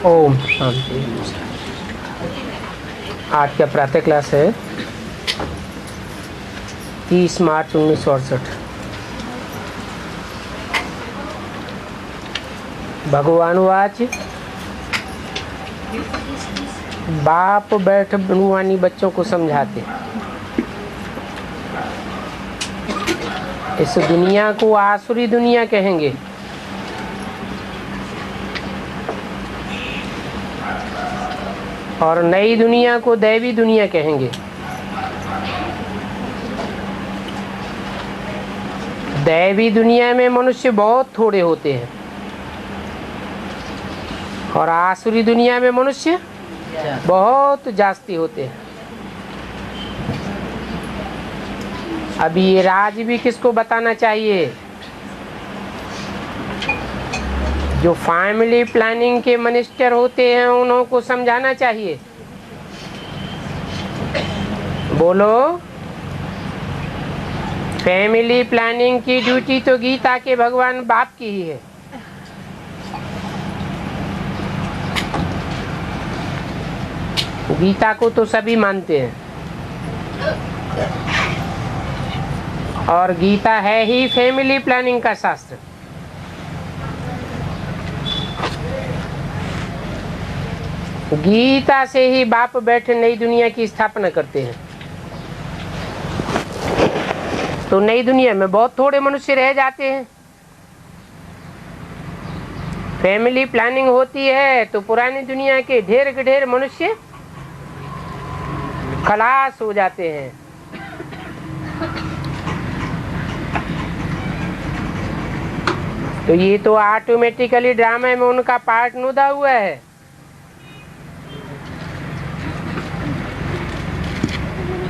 ओम शांति। आज का प्रातः क्लास है 30 मार्च 1968। भगवान वाच बाप बैठ बनुआनी बच्चों को समझाते, इस दुनिया को आसुरी दुनिया कहेंगे। और नई दुनिया को दैवी दुनिया कहेंगे। दैवी दुनिया में मनुष्य बहुत थोड़े होते हैं और आसुरी दुनिया में मनुष्य बहुत जास्ती होते हैं। अभी ये राज भी किसको बताना चाहिए? जो फैमिली प्लानिंग के मिनिस्टर होते हैं उन्हों को समझाना चाहिए। बोलो, फैमिली प्लानिंग की ड्यूटी तो गीता के भगवान बाप की ही है। गीता को तो सभी मानते हैं और गीता है ही फैमिली प्लानिंग का शास्त्र। गीता से ही बाप बैठे नई दुनिया की स्थापना करते हैं। तो नई दुनिया में बहुत थोड़े मनुष्य रह जाते हैं। फैमिली प्लानिंग होती है तो पुरानी दुनिया के ढेर के ढेर मनुष्य खलास हो जाते हैं। तो ये तो ऑटोमेटिकली ड्रामा में उनका पार्ट नुदा हुआ है।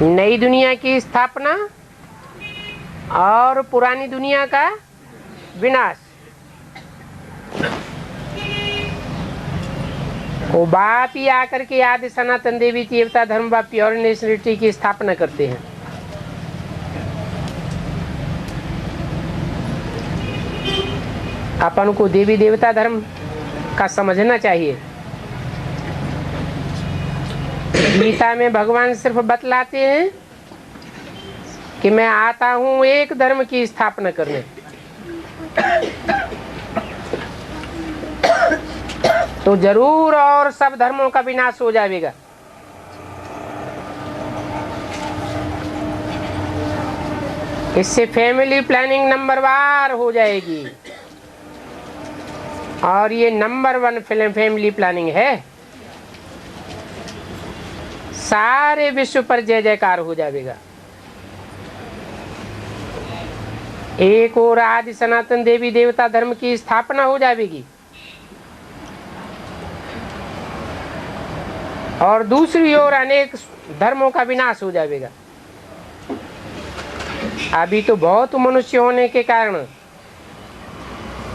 नई दुनिया की स्थापना और पुरानी दुनिया का विनाश। वो बाप ही आकर के आदि सनातन देवी देवता धर्म व प्योर नेशनलिटी की स्थापना करते हैं। अपन को देवी देवता धर्म का समझना चाहिए। गीता में भगवान सिर्फ बतलाते हैं कि मैं आता हूं एक धर्म की स्थापना करने। तो जरूर और सब धर्मों का विनाश हो जाएगा। इससे फैमिली प्लानिंग नंबरवार हो जाएगी और ये नंबर 1 फैमिली प्लानिंग है। सारे विश्व पर जय जयकार हो जाएगा। एक और आदि सनातन देवी देवता धर्म की स्थापना हो जाएगी और दूसरी ओर अनेक धर्मों का विनाश हो जाएगा। अभी तो बहुत मनुष्य होने के कारण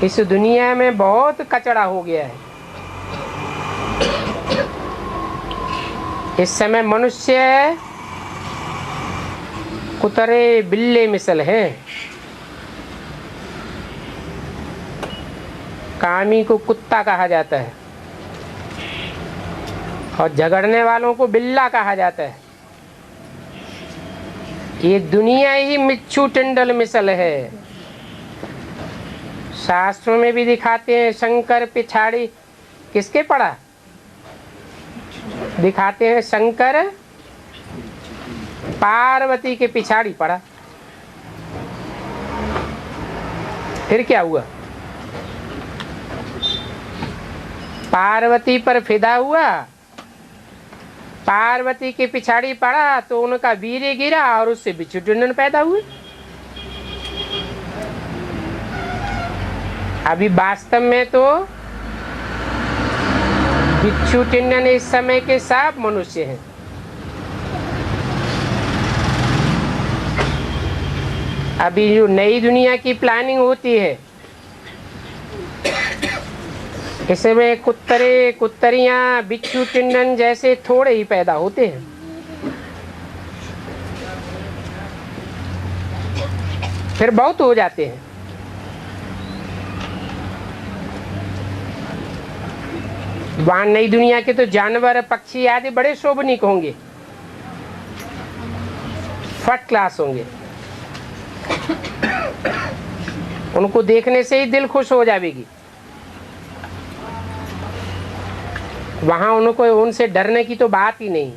इस दुनिया में बहुत कचरा हो गया है। इस समय मनुष्य कुतरे बिल्ले मिसल हैं। कामी को कुत्ता कहा जाता है और झगड़ने वालों को बिल्ला कहा जाता है। ये दुनिया ही मिच्छू टिंडल मिसल है। शास्त्रों में भी दिखाते हैं शंकर पिछाड़ी किसके पड़ा? दिखाते हैं शंकर पार्वती के पिछाड़ी पड़ा। फिर क्या हुआ? पार्वती पर फिदा हुआ, पार्वती के पिछाड़ी पड़ा तो उनका वीर्य गिरा और उससे बिच्छू टिंडन पैदा हुए। अभी वास्तव में तो बिच्छू टिंडन इस समय के सब मनुष्य हैं। अभी जो नई दुनिया की प्लानिंग होती है इसमें कुत्तरे कुत्तरियां बिच्छू टिंडन जैसे थोड़े ही पैदा होते हैं। फिर बहुत हो जाते हैं। वहां नई दुनिया के तो जानवर पक्षी आदि बड़े शोभनीक होंगे, फर्स्ट क्लास होंगे, उनको देखने से ही दिल खुश हो जाएगी। वहां उनको उनसे डरने की तो बात ही नहीं।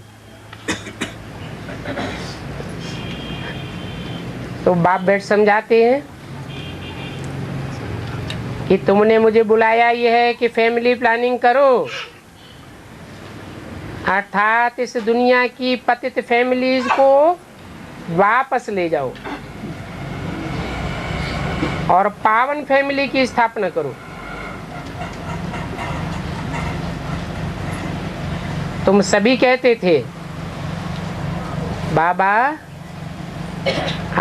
तो बाप बैठ समझाते हैं कि तुमने मुझे बुलाया ये है कि फैमिली प्लानिंग करो, अर्थात इस दुनिया की पतित फैमिलीज को वापस ले जाओ और पावन फैमिली की स्थापना करो। तुम सभी कहते थे बाबा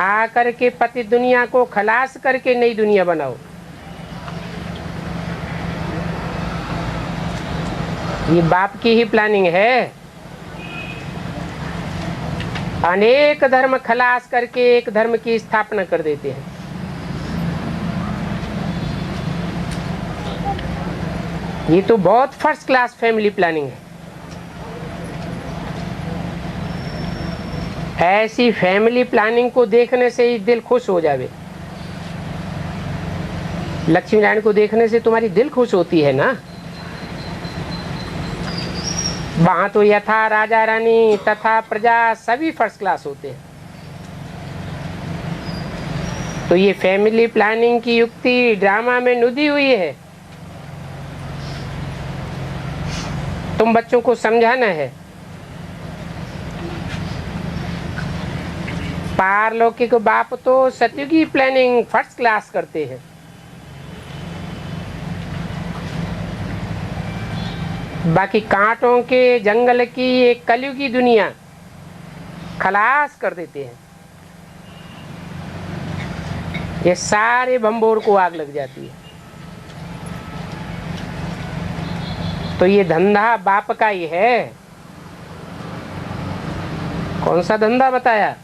आकर के पतित दुनिया को खलास करके नई दुनिया बनाओ। ये बाप की ही प्लानिंग है। अनेक धर्म खलास करके एक धर्म की स्थापना कर देते हैं। ये तो बहुत फर्स्ट क्लास फैमिली प्लानिंग है। ऐसी फैमिली प्लानिंग को देखने से ही दिल खुश हो जावे। लक्ष्मी नारायण को देखने से तुम्हारी दिल खुश होती है ना। वहां तो यथा राजा रानी तथा प्रजा सभी फर्स्ट क्लास होते हैं। तो ये फैमिली प्लानिंग की युक्ति ड्रामा में नुदी हुई है। तुम बच्चों को समझाना है। पारलौकिक बाप तो सतयुगी प्लानिंग फर्स्ट क्लास करते हैं। बाकी कांटों के जंगल की एक कलयुगी दुनिया खलास कर देते हैं। ये सारे भंबोर को आग लग जाती है। तो ये धंधा बाप का ही है। कौन सा धंधा बताया?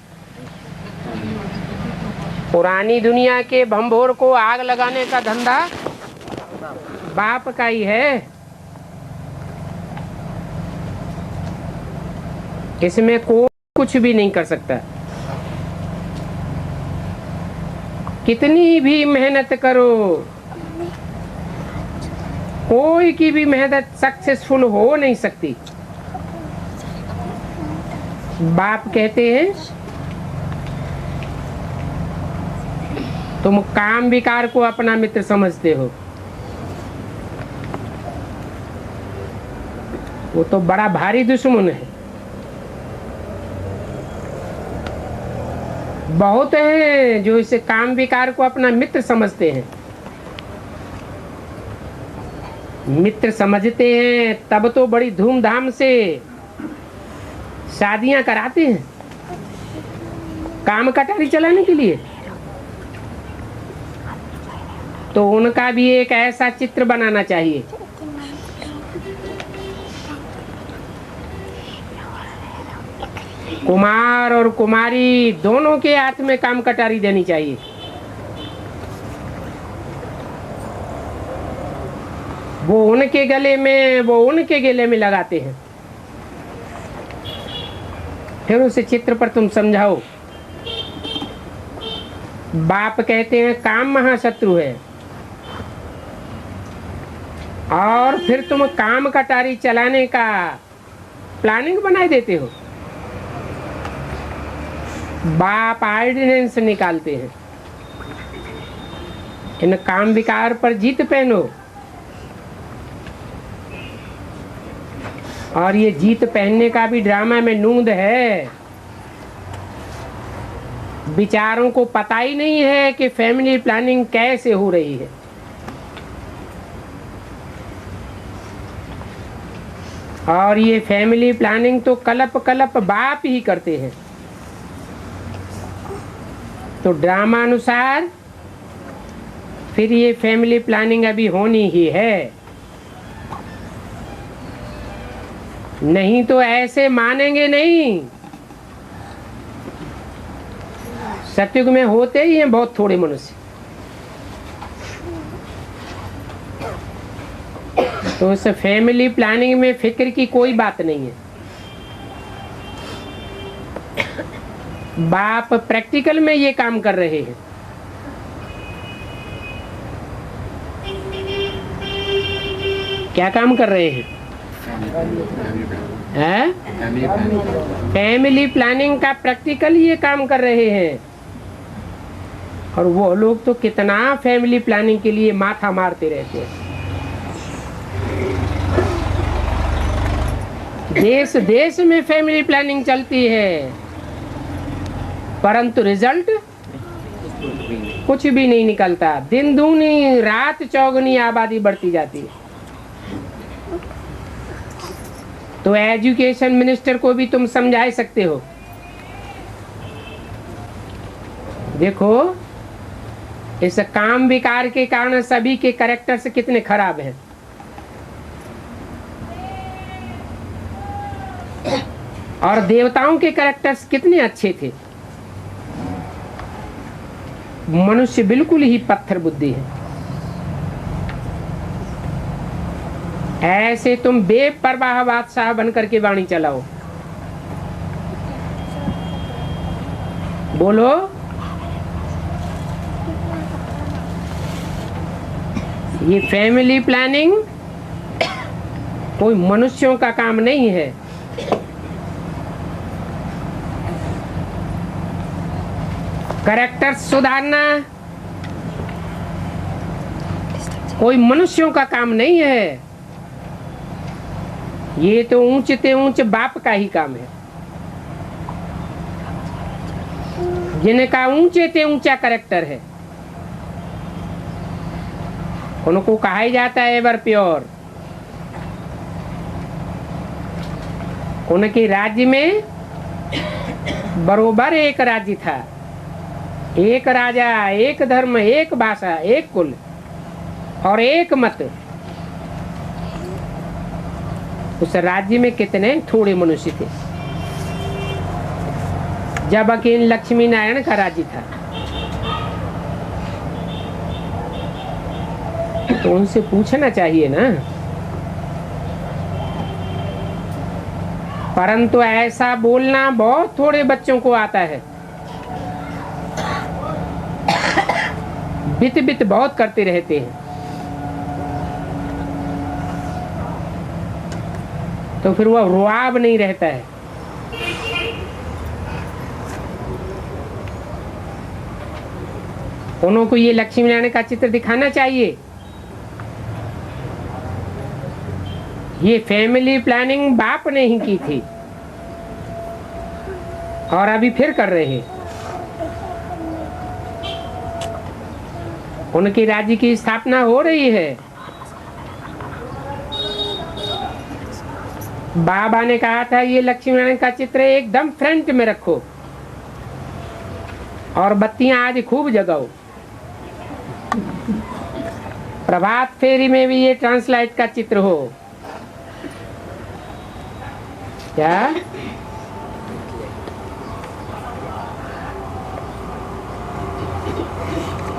पुरानी दुनिया के भंबोर को आग लगाने का धंधा बाप का ही है। इसमें कोई कुछ भी नहीं कर सकता। कितनी भी मेहनत करो, कोई की भी मेहनत सक्सेसफुल हो नहीं सकती। बाप कहते हैं तुम काम विकार को अपना मित्र समझते हो। वो तो बड़ा भारी दुश्मन है। बहुत हैं जो इसे काम विकार को अपना मित्र समझते हैं। मित्र समझते हैं तब तो बड़ी धूमधाम से शादियां कराते हैं काम कटारी चलाने के लिए। तो उनका भी एक ऐसा चित्र बनाना चाहिए। कुमार और कुमारी दोनों के हाथ में काम कटारी देनी चाहिए। वो उनके गले में, वो उनके गले में लगाते हैं। फिर उस चित्र पर तुम समझाओ। बाप कहते हैं काम महाशत्रु है, और फिर तुम काम कटारी चलाने का प्लानिंग बनाए देते हो। बाप ऑर्डिनेंस निकालते हैं, इन काम विकार पर जीत पहनो। और ये जीत पहनने का भी ड्रामा में नूंद है। विचारों को पता ही नहीं है कि फैमिली प्लानिंग कैसे हो रही है। और ये फैमिली प्लानिंग तो कलप कलप बाप ही करते हैं। तो ड्रामा अनुसार फिर ये फैमिली प्लानिंग अभी होनी ही है। नहीं तो ऐसे मानेंगे नहीं। सतयुग में होते ही हैं बहुत थोड़े मनुष्य। तो तो उस फैमिली प्लानिंग में फिक्र की कोई बात नहीं है। बाप प्रैक्टिकल में ये काम कर रहे हैं। क्या काम कर रहे हैं? फैमिली प्लानिंग का प्रैक्टिकल ये काम कर रहे हैं। और वो लोग तो कितना फैमिली प्लानिंग के लिए माथा मारते रहते हैं। देश देश में फैमिली प्लानिंग चलती है, परंतु रिजल्ट कुछ भी नहीं निकलता। दिन दूनी रात चौगुनी आबादी बढ़ती जाती है। तो एजुकेशन मिनिस्टर को भी तुम समझा सकते हो। देखो, इस काम विकार के कारण सभी के कैरेक्टर्स कितने खराब हैं। और देवताओं के कैरेक्टर्स कितने अच्छे थे। मनुष्य बिल्कुल ही पत्थर बुद्धि है। ऐसे तुम बेपरवाह बादशाह बनकर के वाणी चलाओ। बोलो, ये फैमिली प्लानिंग कोई मनुष्यों का काम नहीं है। कैरेक्टर सुधारना कोई मनुष्यों का काम नहीं है। ये तो ऊंचे ते ऊंचे बाप का ही काम है, जिनका ऊंचे ते ऊंचा कैरेक्टर है। उनको कहा ही जाता है एवर प्योर। उनके राज्य में बरोबर एक राज्य था, एक राजा, एक धर्म, एक भाषा, एक कुल और एक मत। उस राज्य में कितने थोड़े मनुष्य थे, जब अकेले लक्ष्मी नारायण का राज्य था। तो उनसे पूछना चाहिए ना। परंतु ऐसा बोलना बहुत थोड़े बच्चों को आता है। बित बित बहुत करते रहते हैं। तो फिर वह रुआब नहीं रहता है। उनको ये लक्ष्मी नारायण का चित्र दिखाना चाहिए। ये फैमिली प्लानिंग बाप ने ही की थी और अभी फिर कर रहे हैं। उनके राज्य की स्थापना हो रही है। बाबा ने कहा था ये लक्ष्मी नारायण का चित्र एकदम फ्रंट में रखो और बत्तियां आज खूब जगाओ। प्रभात फेरी में भी ये ट्रांसलाइट का चित्र हो। क्या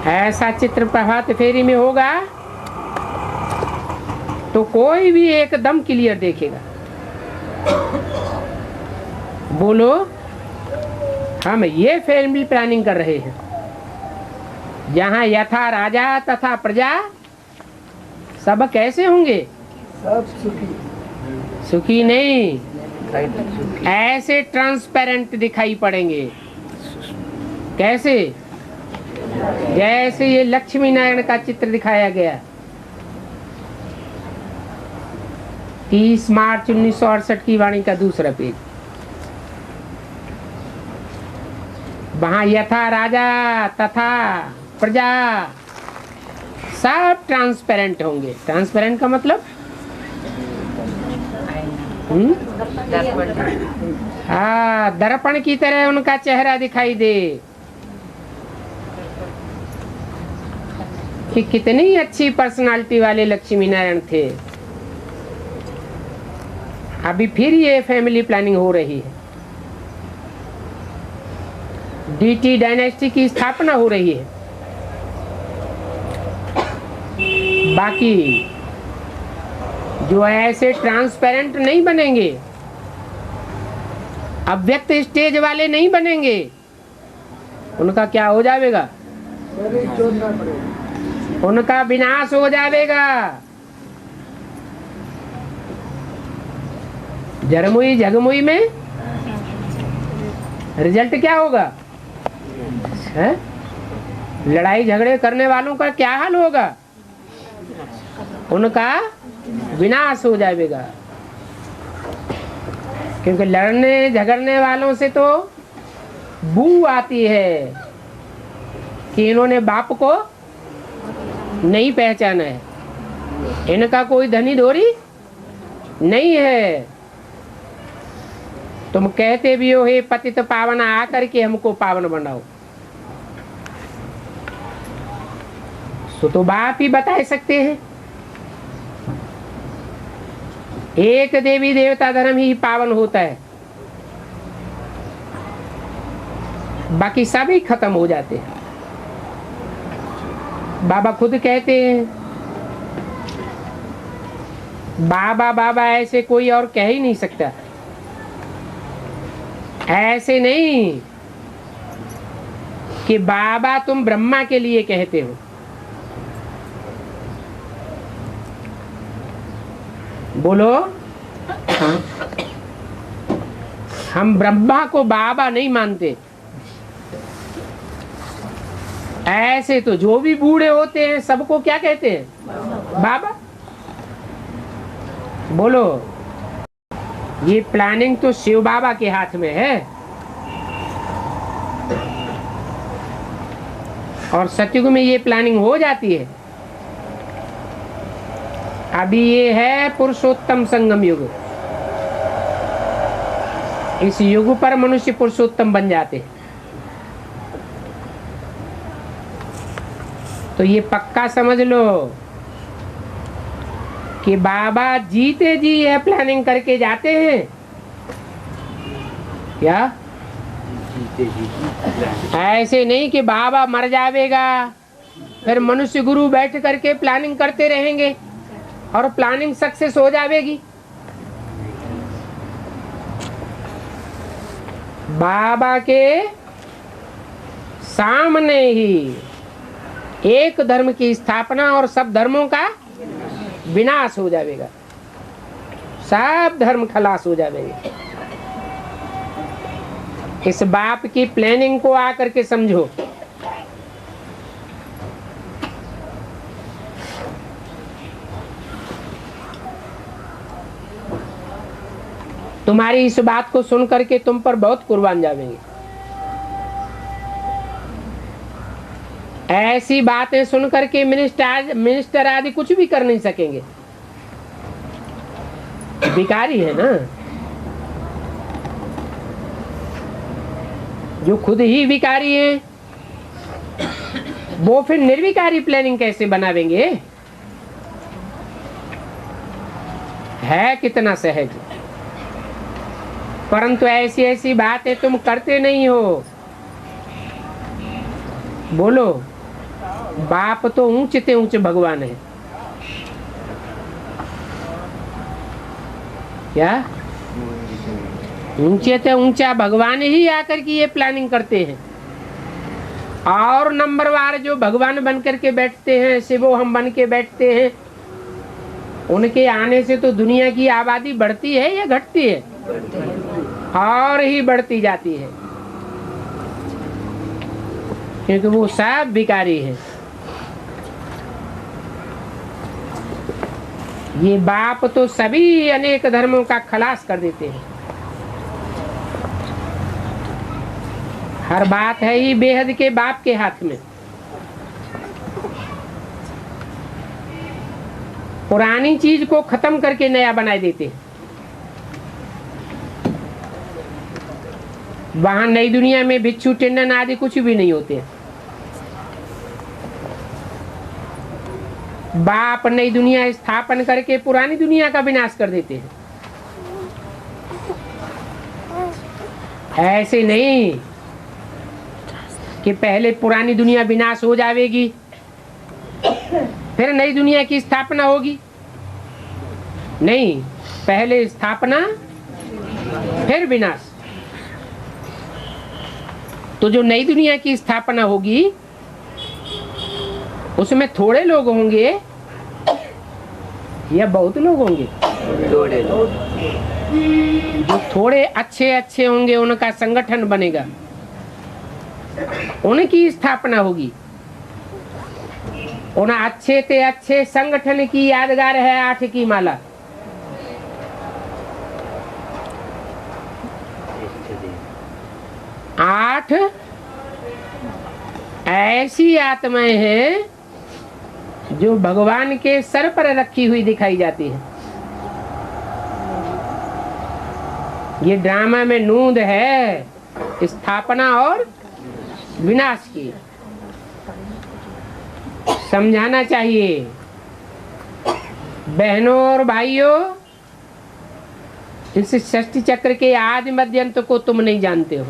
ऐसा चित्र प्रभात फेरी में होगा तो कोई भी एकदम क्लियर देखेगा। बोलो, हम ये फैमिली प्लानिंग कर रहे हैं जहां यथा राजा तथा प्रजा सब कैसे होंगे? सब सुखी। सुखी नहीं, ऐसे ट्रांसपेरेंट दिखाई पड़ेंगे। कैसे? जैसे ये लक्ष्मी नारायण का चित्र दिखाया गया 30 मार्च 1968 की वाणी का दूसरा पेज। वहां यथा राजा तथा प्रजा सब ट्रांसपेरेंट होंगे। ट्रांसपेरेंट का मतलब हाँ, दर्पण की तरह उनका चेहरा दिखाई दे कि कितनी अच्छी पर्सनालिटी वाले लक्ष्मी नारायण थे। अभी फिर ये फैमिली प्लानिंग हो रही है। डीटी डायनेस्टी की स्थापना हो रही है। बाकी जो ऐसे ट्रांसपेरेंट नहीं बनेंगे, अव्यक्त स्टेज वाले नहीं बनेंगे, उनका क्या हो जाएगा? उनका विनाश हो जाएगा। जरमुई जगमुई में रिजल्ट क्या होगा? है? लड़ाई झगड़े करने वालों का क्या हाल होगा? उनका विनाश हो जाएगा। क्योंकि लड़ने झगड़ने वालों से तो बू आती है कि इन्होंने बाप को नहीं पहचाना है, इनका कोई धनी धोरी नहीं है। तुम कहते भी हो हे पतित पावन आकर के हमको पावन बनाओ, तो बाप ही बता सकते हैं। एक देवी देवता धर्म ही पावन होता है, बाकी सभी खत्म हो जाते हैं। बाबा खुद कहते हैं, बाबा बाबा ऐसे कोई और कह ही नहीं सकता। ऐसे नहीं कि बाबा तुम ब्रह्मा के लिए कहते हो, बोलो हम ब्रह्मा को बाबा नहीं मानते। ऐसे तो जो भी बूढ़े होते हैं सबको क्या कहते हैं? बाबा। बोलो ये प्लानिंग तो शिव बाबा के हाथ में है, और सतयुग में ये प्लानिंग हो जाती है। अभी ये है पुरुषोत्तम संगम युग, इस युग पर मनुष्य पुरुषोत्तम बन जाते हैं। तो ये पक्का समझ लो कि बाबा जीते जी यह प्लानिंग करके जाते हैं। क्या जीते जी? ऐसे नहीं कि बाबा मर जाएगा फिर मनुष्य गुरु बैठ करके प्लानिंग करते रहेंगे और प्लानिंग सक्सेस हो जाएगी। बाबा के सामने ही एक धर्म की स्थापना और सब धर्मों का विनाश हो जाएगा, सब धर्म खलास हो जाएंगे। इस बाप की प्लानिंग को आकर के समझो। तुम्हारी इस बात को सुन करके तुम पर बहुत कुर्बान जाएंगे। ऐसी बातें सुन करके मिनिस्टर आदि कुछ भी कर नहीं सकेंगे, भिखारी है ना। जो खुद ही भिखारी हैं वो फिर निर्विकारी प्लानिंग कैसे बनावेंगे? है कितना सहज, परंतु ऐसी ऐसी बातें तुम करते नहीं हो। बोलो बाप तो ऊंचे ते ऊंचे भगवान है। क्या ऊंचे ते ऊंचा भगवान ही आकर के ये प्लानिंग करते हैं। और नंबरवार जो भगवान बन करके बैठते हैं, शिवो हम बन के बैठते हैं, उनके आने से तो दुनिया की आबादी बढ़ती है या घटती है? और ही बढ़ती जाती है, क्योंकि वो सब भिखारी हैं। ये बाप तो सभी अनेक धर्मों का खलास कर देते हैं। हर बात है ही बेहद के बाप के हाथ में। पुरानी चीज को खत्म करके नया बना देते हैं। वहां नई दुनिया में भिक्षु टिंडन आदि कुछ भी नहीं होते। बाप नई दुनिया स्थापन करके पुरानी दुनिया का विनाश कर देते हैं। ऐसे नहीं कि पहले पुरानी दुनिया विनाश हो जाएगी फिर नई दुनिया की स्थापना होगी। नहीं, पहले स्थापना फिर विनाश। तो जो नई दुनिया की स्थापना होगी उसमें थोड़े लोग होंगे या बहुत लोग होंगे? थोड़े लोग। जो थोड़े अच्छे अच्छे होंगे उनका संगठन बनेगा, उनकी स्थापना होगी। उन अच्छे से अच्छे संगठन की यादगार है 8 की माला। आठ ऐसी आत्माएं हैं जो भगवान के सर पर रखी हुई दिखाई जाती है। ये ड्रामा में नूंद है स्थापना और विनाश की। समझाना चाहिए बहनों और भाइयों, इस षष्टि चक्र के आदि मध्य अंत को तुम नहीं जानते हो।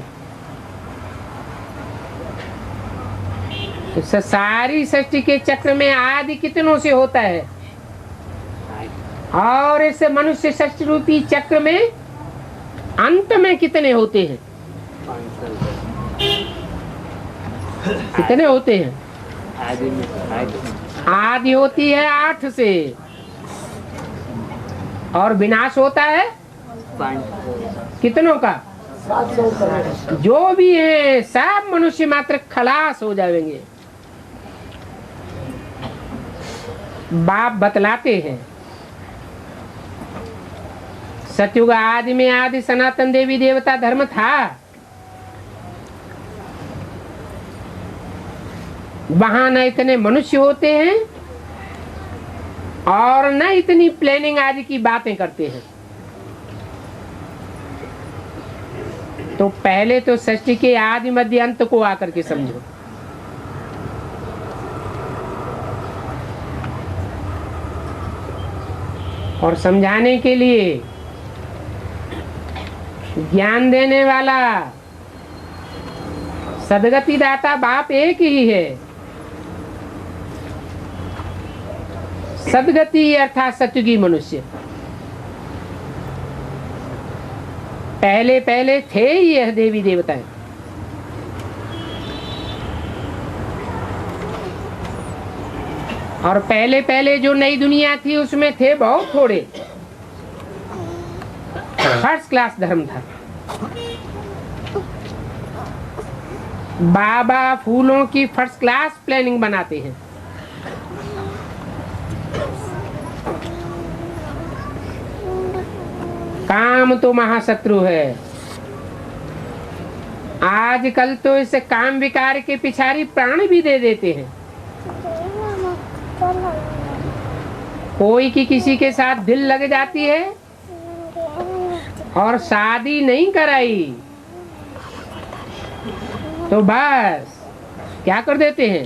इस सारी सृष्टि के चक्र में आदि कितनों से होता है और इस मनुष्य सृष्टि रूपी चक्र में अंत में कितने होते हैं? कितने होते हैं? आदि होती है 8 से और विनाश होता है 5 कितनों का? जो भी है सब मनुष्य मात्र खलास हो जाएंगे। बाप बतलाते हैं सतयुग आदि में आदि सनातन देवी देवता धर्म था। वहां न इतने मनुष्य होते हैं और न इतनी प्लानिंग आदि की बातें करते हैं। तो पहले तो सृष्टि के आदि मध्य अंत को आकर के समझो। और समझाने के लिए ज्ञान देने वाला सदगति दाता बाप एक ही है। सदगति अर्थात सतयुगी मनुष्य पहले पहले थे ही यह देवी देवताएं। और पहले पहले जो नई दुनिया थी उसमें थे बहुत थोड़े। फर्स्ट क्लास धर्म था। बाबा फूलों की फर्स्ट क्लास प्लानिंग बनाते हैं। काम तो महाशत्रु है। आजकल तो इस काम विकार के पिछाड़ी प्राण भी दे देते हैं। कोई की किसी के साथ दिल लग जाती है और शादी नहीं कराई तो बस क्या कर देते हैं?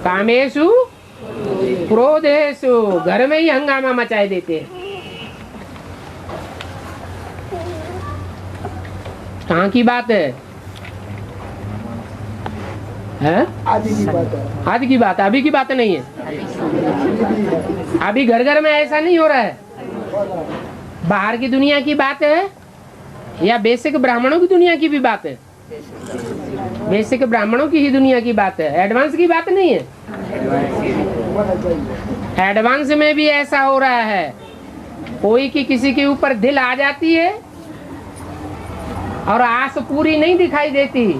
कामेशु क्रोधेशु, घर में ही हंगामा मचाए देते हैं। कहाँ की बात है? आदि की बात है। आदि की बात, अभी की बात नहीं है। अभी घर घर में ऐसा नहीं हो रहा है। बाहर की दुनिया की बात है या बेसिक ब्राह्मणों की दुनिया की भी बात है? बेसिक ब्राह्मणों की ही दुनिया की बात है, एडवांस की बात नहीं है। एडवांस में भी ऐसा हो रहा है। कोई की किसी के ऊपर दिल आ जाती है और आस पूरी नहीं दिखाई देती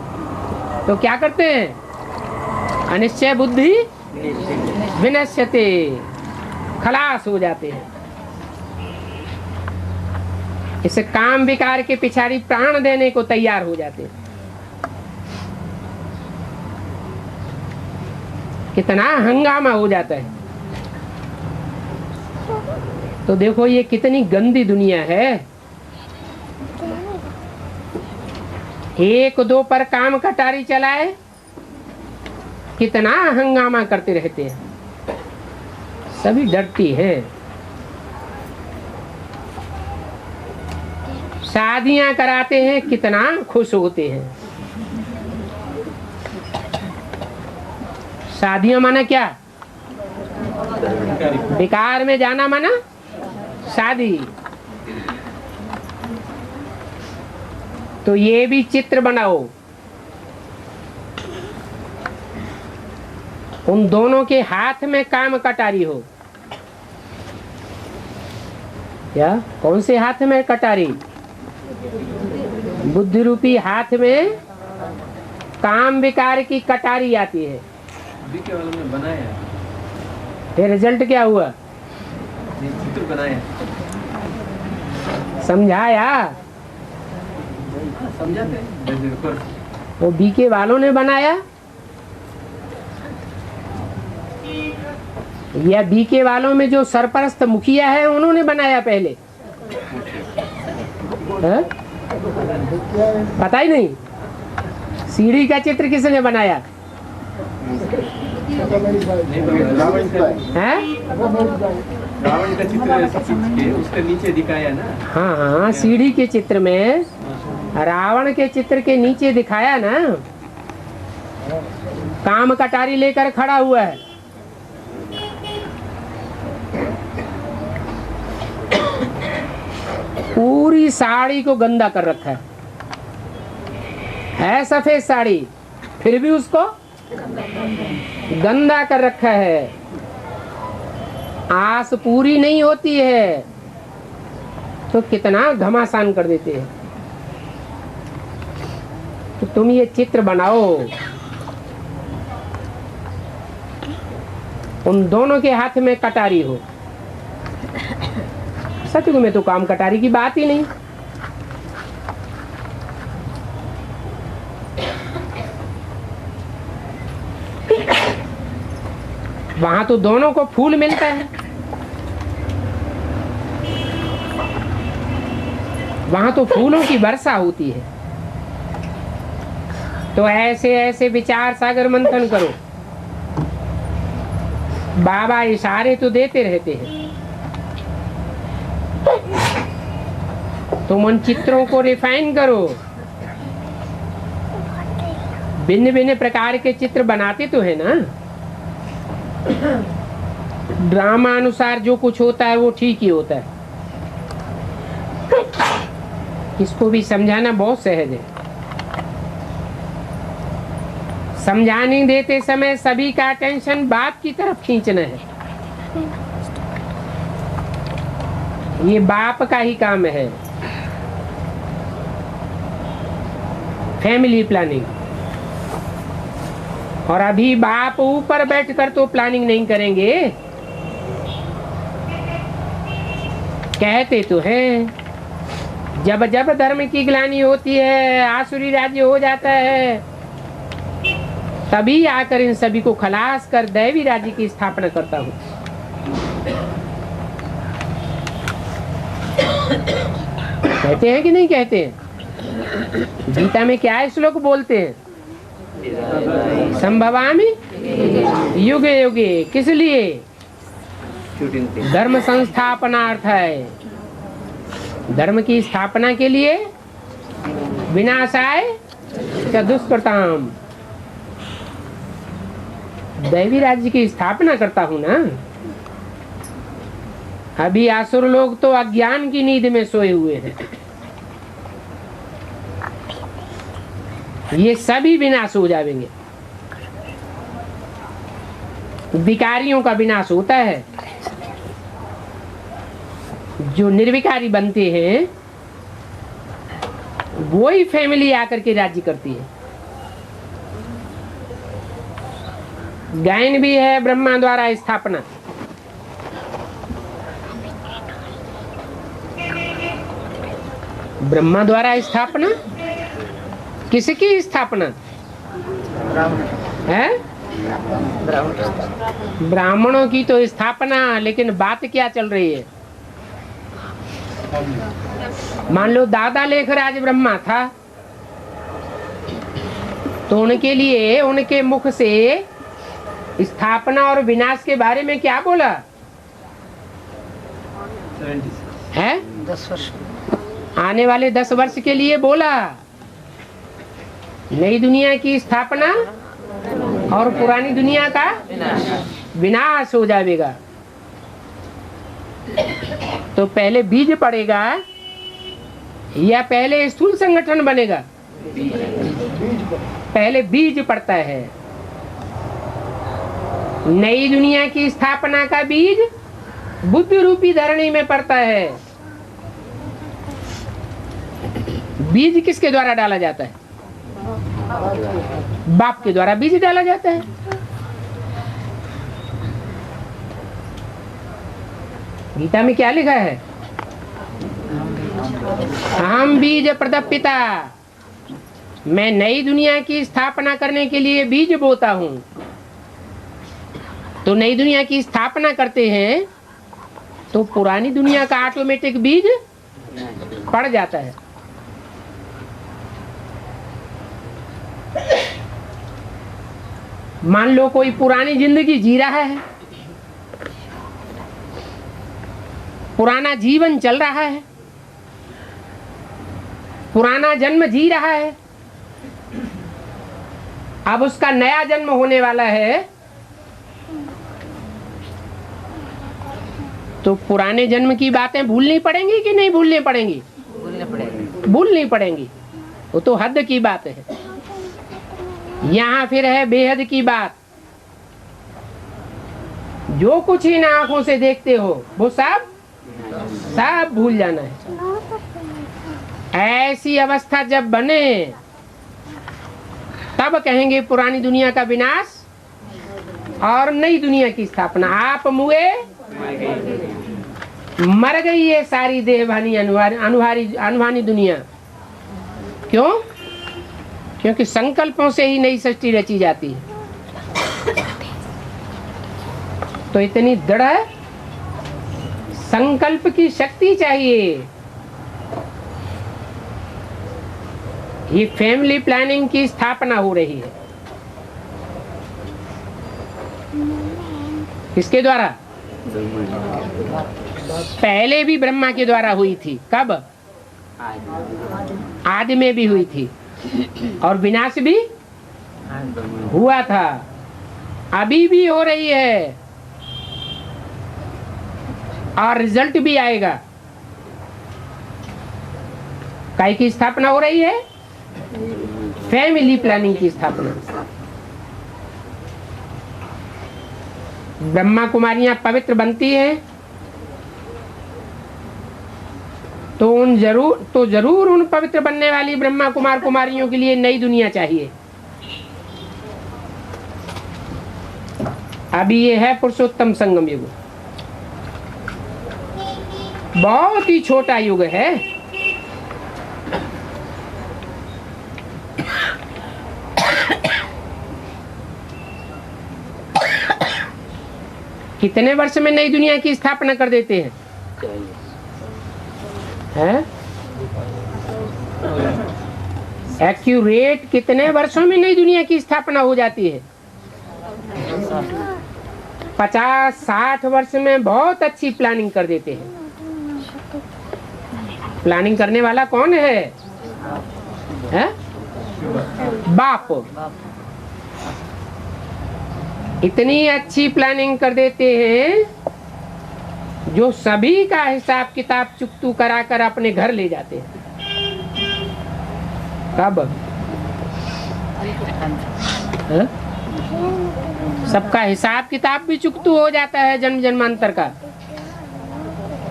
तो क्या करते हैं? अनिश्चय बुद्धि विनश्यते, खलास हो जाते हैं। इस काम विकार के पिछाड़ी प्राण देने को तैयार हो जाते हैं। कितना हंगामा हो जाता है। तो देखो ये कितनी गंदी दुनिया है। 1-2 पर काम कटारी चलाए, कितना हंगामा करते रहते हैं। सभी डरती है। शादियां कराते हैं, कितना खुश होते हैं। शादियां माना क्या? बेकार में जाना माना शादी। तो ये भी चित्र बनाओ। उन दोनों के हाथ में काम कटारी हो। क्या? कौन से हाथ में कटारी? बुद्धि रूपी हाथ में काम विकार की कटारी आती है। बीके वालों ने बनाया, फिर रिजल्ट क्या हुआ? चित्र बनाया। समझाया? समझाते हैं वो बीके वालों ने बनाया या बीके वालों में जो सरपरस्त मुखिया है उन्होंने बनाया पहले? है? पता ही नहीं। सीढ़ी का चित्र किसने बनाया है? रावण का चित्र खींच के उसके नीचे दिखाया ना। हाँ हाँ, सीढ़ी के चित्र में रावण के चित्र के नीचे दिखाया ना, काम कटारी लेकर खड़ा हुआ है। पूरी साड़ी को गंदा कर रखा है सफेद साड़ी, फिर भी उसको गंदा कर रखा है। आस पूरी नहीं होती है तो कितना घमासान कर देते हैं। तो तुम ये चित्र बनाओ। उन दोनों के हाथ में कटारी हो। सतयुग में तो काम कटारी की बात ही नहीं। वहां तो दोनों को फूल मिलता है, वहां तो फूलों की वर्षा होती है। तो ऐसे ऐसे विचार सागर मंथन करो। बाबा इशारे तो देते रहते हैं, तुम उन चित्रों को रिफाइन करो। भिन्न भिन्न प्रकार के चित्र बनाते तो है ना। ड्रामा अनुसार जो कुछ होता है वो ठीक ही होता है। इसको भी समझाना बहुत सहज है। समझाने देते समय सभी का अटेंशन बाप की तरफ खींचना है। ये बाप का ही काम है। Family planning. और अभी बाप ऊपर बैठकर तो प्लानिंग नहीं करेंगे। कहते तो हैं जब जब धर्म की ग्लानि होती है, आसुरी राज्य हो जाता है, तभी आकर इन सभी को खलास कर दैवी राज्य की स्थापना करता हूँ। कहते हैं कि नहीं कहते हैं? गीता में क्या श्लोक बोलते हैं? संभवामि युगे युगे। किस लिए? धर्म संस्थापनार्थ है। धर्म की स्थापना के लिए। विनाशाय च दुष्कृताम। दैवी राज्य की स्थापना करता हूं ना। अभी आसुर लोग तो अज्ञान की नींद में सोए हुए हैं। ये सभी विनाश हो जाएंगे। विकारियों का विनाश होता है। जो निर्विकारी बनते हैं वही फैमिली आकर के राज्य करती है। गायन भी है ब्रह्मा द्वारा स्थापना। ब्रह्मा द्वारा स्थापना। किसकी स्थापना है? ब्राह्मणों की तो स्थापना। लेकिन बात क्या चल रही है? मान लो दादा लेखराज ब्रह्मा था, तो उनके लिए उनके मुख से स्थापना और विनाश के बारे में क्या बोला है? 10 वर्ष। आने वाले 10 वर्ष के लिए बोला। नई दुनिया की स्थापना और पुरानी दुनिया का विनाश हो जाएगा। तो पहले बीज पड़ेगा या पहले स्थूल संगठन बनेगा? पहले बीज पड़ता है। नई दुनिया की स्थापना का बीज बुद्ध रूपी धरणी में पड़ता है। बीज किसके द्वारा डाला जाता है? बाप के द्वारा बीज डाला जाता है। गीता में क्या लिखा है? अहम बीज प्रदपिता, मैं नई दुनिया की स्थापना करने के लिए बीज बोता हूं। तो नई दुनिया की स्थापना करते हैं तो पुरानी दुनिया का ऑटोमेटिक बीज पड़ जाता है। मान लो कोई पुरानी जिंदगी जी रहा है, पुराना जीवन चल रहा है, पुराना जन्म जी रहा है, अब उसका नया जन्म होने वाला है, तो पुराने जन्म की बातें भूलनी पड़ेंगी कि नहीं भूलनी पड़ेंगी? भूलनी पड़ेंगी। वो तो हद की बात है। यहाँ फिर है बेहद की बात। जो कुछ इन आंखों से देखते हो वो सब भूल जाना है। ऐसी अवस्था जब बने तब कहेंगे पुरानी दुनिया का विनाश और नई दुनिया की स्थापना। आप मुए मर गई ये सारी देहभानी अनुहानी दुनिया। क्यों? क्योंकि संकल्पों से ही नई सृष्टि रची जाती है। तो इतनी दृढ़ संकल्प की शक्ति चाहिए। ये फैमिली प्लानिंग की स्थापना हो रही है। किसके द्वारा? पहले भी ब्रह्मा के द्वारा हुई थी। कब? आदि में भी हुई थी और विनाश भी हुआ था, अभी भी हो रही है और रिजल्ट भी आएगा। काय की स्थापना हो रही है? फैमिली प्लानिंग की स्थापना। ब्रह्मा कुमारियां पवित्र बनती हैं तो जरूर उन पवित्र बनने वाली ब्रह्मा कुमार कुमारियों के लिए नई दुनिया चाहिए। अभी ये है पुरुषोत्तम संगम युग, बहुत ही छोटा युग है। कितने वर्ष में नई दुनिया की स्थापना कर देते हैं? एक्यूरेट कितने वर्षों में नई दुनिया की स्थापना हो जाती है? 50-60 वर्ष में बहुत अच्छी प्लानिंग कर देते हैं। प्लानिंग करने वाला कौन है? बाप। इतनी अच्छी प्लानिंग कर देते हैं जो सभी का हिसाब किताब चुकतू कराकर अपने घर ले जाते हैं। कब? सबका हिसाब किताब भी चुकतू हो जाता है जन्म जन्मांतर का,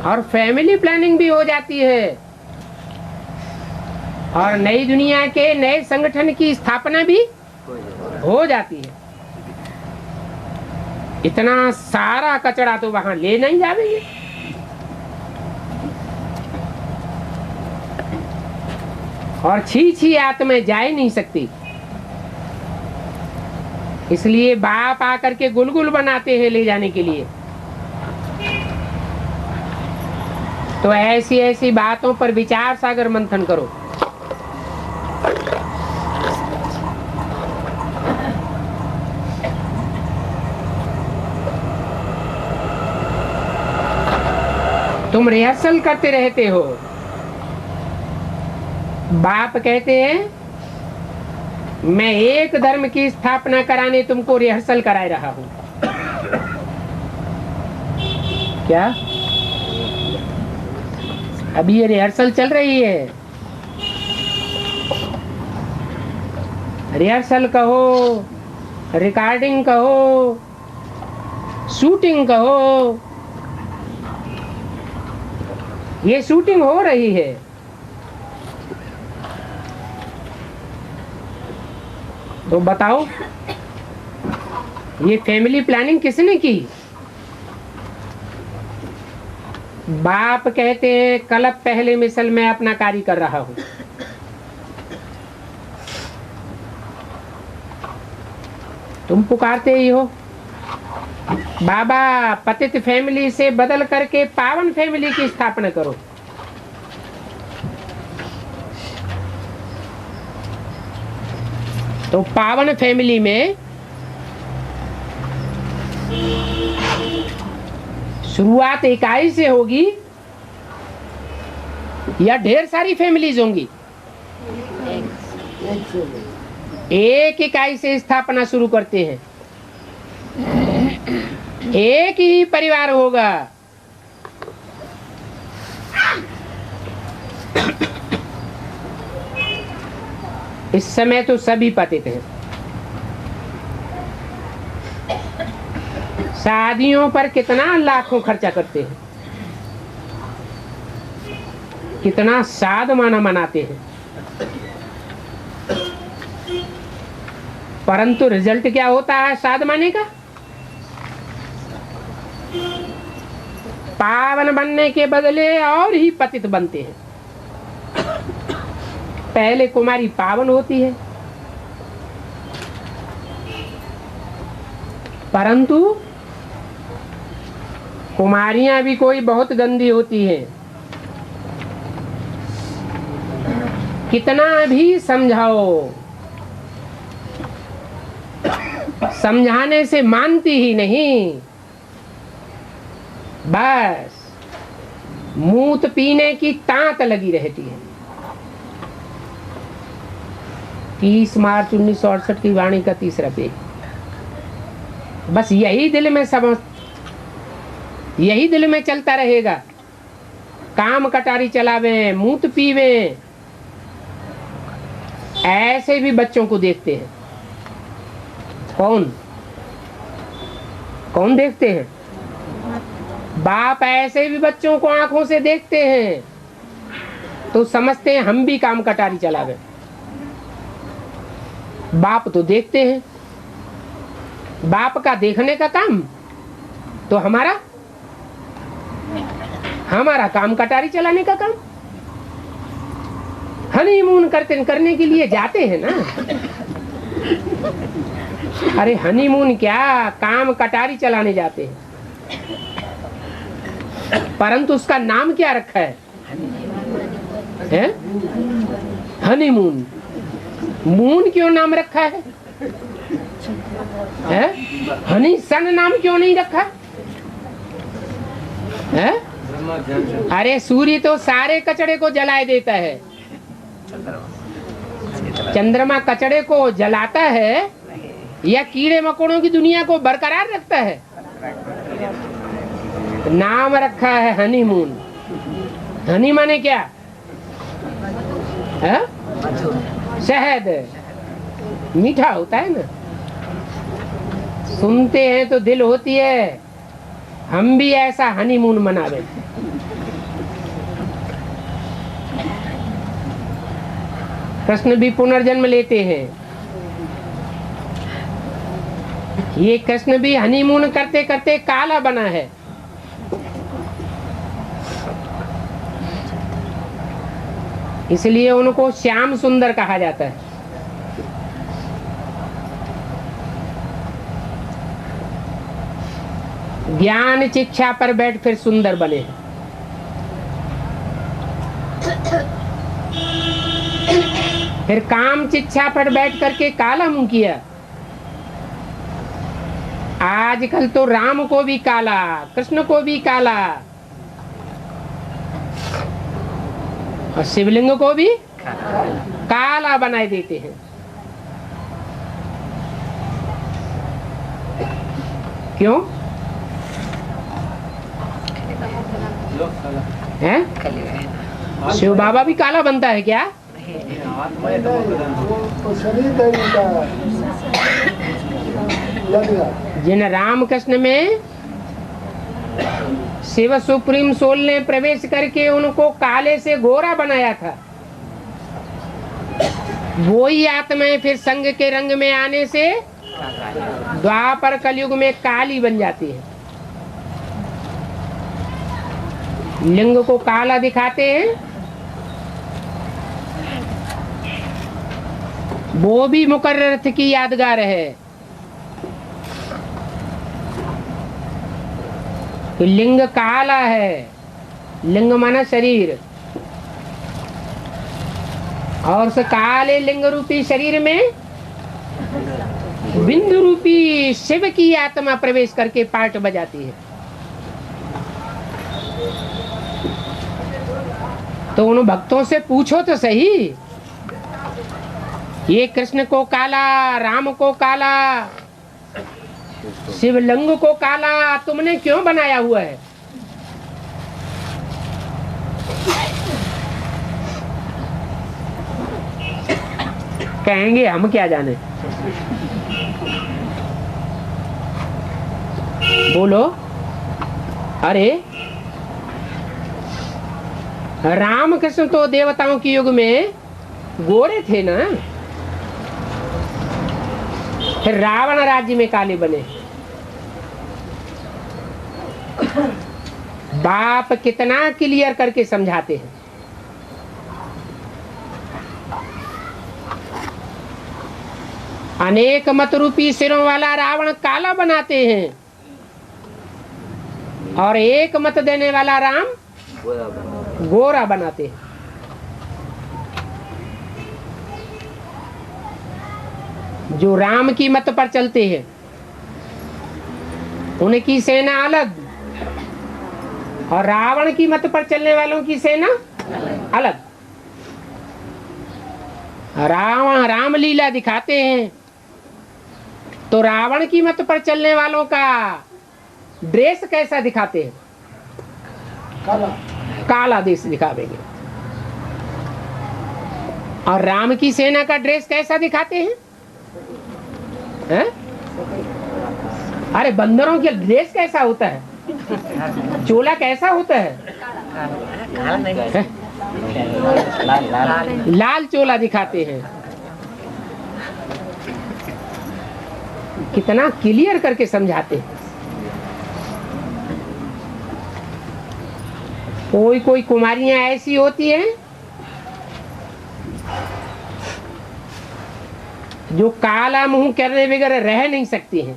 और फैमिली प्लानिंग भी हो जाती है, और नई दुनिया के नए संगठन की स्थापना भी हो जाती है। इतना सारा कचरा तो वहां ले नहीं जाएंगे। और छी आत्मा जा ही नहीं सकती। इसलिए बाप आकर के गुलगुल बनाते हैं ले जाने के लिए। तो ऐसी ऐसी बातों पर विचार सागर मंथन करो। तुम रिहर्सल करते रहते हो। बाप कहते हैं मैं एक धर्म की स्थापना कराने तुमको रिहर्सल कराए रहा हूं। क्या? अभी ये रिहर्सल चल रही है। रिहर्सल कहो, रिकॉर्डिंग कहो, शूटिंग कहो, ये शूटिंग हो रही है। तो बताओ ये फैमिली प्लानिंग किसने की? बाप कहते हैं कल पहले मिसल मैं अपना कार्य कर रहा हूं। तुम पुकारते ही हो बाबा पतित फैमिली से बदल करके पावन फैमिली की स्थापना करो। तो पावन फैमिली में शुरुआत इकाई से होगी या ढेर सारी फैमिलीज होंगी? एक इकाई से स्थापना शुरू करते हैं, एक ही परिवार होगा। इस समय तो सभी पतित हैं। शादियों पर कितना लाखों खर्चा करते हैं, कितना साद माना मनाते हैं, परंतु रिजल्ट क्या होता है साद माने का? पावन बनने के बदले और ही पतित बनते हैं। पहले कुमारी पावन होती है, परंतु कुमारियां भी कोई बहुत गंदी होती हैं। कितना भी समझाओ, समझाने से मानती ही नहीं, बस मूत पीने की तांत लगी रहती है। 30 मार्च 1968 की वाणी का 3रा पेज। बस यही दिल में यही दिल में चलता रहेगा। काम कटारी चलावे, मूत पीवे, ऐसे भी बच्चों को देखते हैं। कौन देखते हैं? बाप ऐसे भी बच्चों को आंखों से देखते हैं तो समझते हैं हम भी काम कटारी चलावे। बाप तो देखते हैं, बाप का देखने का काम तो हमारा काम कटारी चलाने का काम। हनीमून करने के लिए जाते हैं ना। अरे हनीमून क्या, काम कटारी चलाने जाते हैं। परंतु उसका नाम क्या रखा है? हनीमून। मून क्यों नाम रखा है? हनी सन नाम क्यों नहीं रखा है? अरे सूर्य तो सारे कचड़े को जलाए देता है, चंद्रमा कचड़े को जलाता है या कीड़े मकोड़ों की दुनिया को बरकरार रखता है? नाम रखा है हनीमून। हनी माने क्या है? शहद, मीठा होता है ना। सुनते हैं तो दिल होती है हम भी ऐसा हनीमून मनावे। कृष्ण भी पुनर्जन्म लेते हैं। ये कृष्ण भी हनीमून करते करते काला बना है। इसलिए उनको श्याम सुंदर कहा जाता है। ज्ञान शिक्षा पर बैठ फिर सुंदर बने। फिर काम शिक्षा पर बैठ करके काला मुंह किया। आजकल तो राम को भी काला, कृष्ण को भी काला और शिवलिंग को भी काला बनाए देते हैं। क्यों है? शिव बाबा भी काला बनता है क्या? आत्मा है वो शरीर दैनिक का लग रहा। जिन रामकृष्ण में शिव सुप्रीम सोल ने प्रवेश करके उनको काले से गोरा बनाया था, वो ही आत्माएं फिर संग के रंग में आने से द्वापर कलयुग में काली बन जाती है। लिंग को काला दिखाते हैं, वो भी मुकर्रर की यादगार है कि लिंग काला है। लिंग माना शरीर, और उस काले लिंग रूपी शरीर में बिंदु रूपी शिव की आत्मा प्रवेश करके पार्ट बजाती है। तो उन भक्तों से पूछो तो सही, ये कृष्ण को काला, राम को काला, शिवलिंग को काला तुमने क्यों बनाया हुआ है? कहेंगे हम क्या जाने। बोलो, अरे रामकृष्ण तो देवताओं के युग में गोरे थे ना, फिर रावण राज्य में काले बने। बाप कितना क्लियर करके समझाते हैं। अनेक मत रूपी सिरों वाला रावण काला बनाते हैं, और एक मत देने वाला राम गोरा बनाते हैं। जो राम की मत पर चलते हैं उनकी सेना अलग, और रावण की मत पर चलने वालों की सेना अलग। रावण रामलीला दिखाते हैं तो रावण की मत पर चलने वालों का ड्रेस कैसा दिखाते हैं? काला काला देश दिखावेंगे। और राम की सेना का ड्रेस कैसा दिखाते हैं? हैं? अरे बंदरों का ड्रेस कैसा होता है? चोला कैसा होता है? लाल चोला दिखाते हैं। कितना क्लियर करके समझाते हैं। कोई कोई कुमारियां ऐसी होती हैं जो काला मुंह करने बगैर रह नहीं सकती हैं।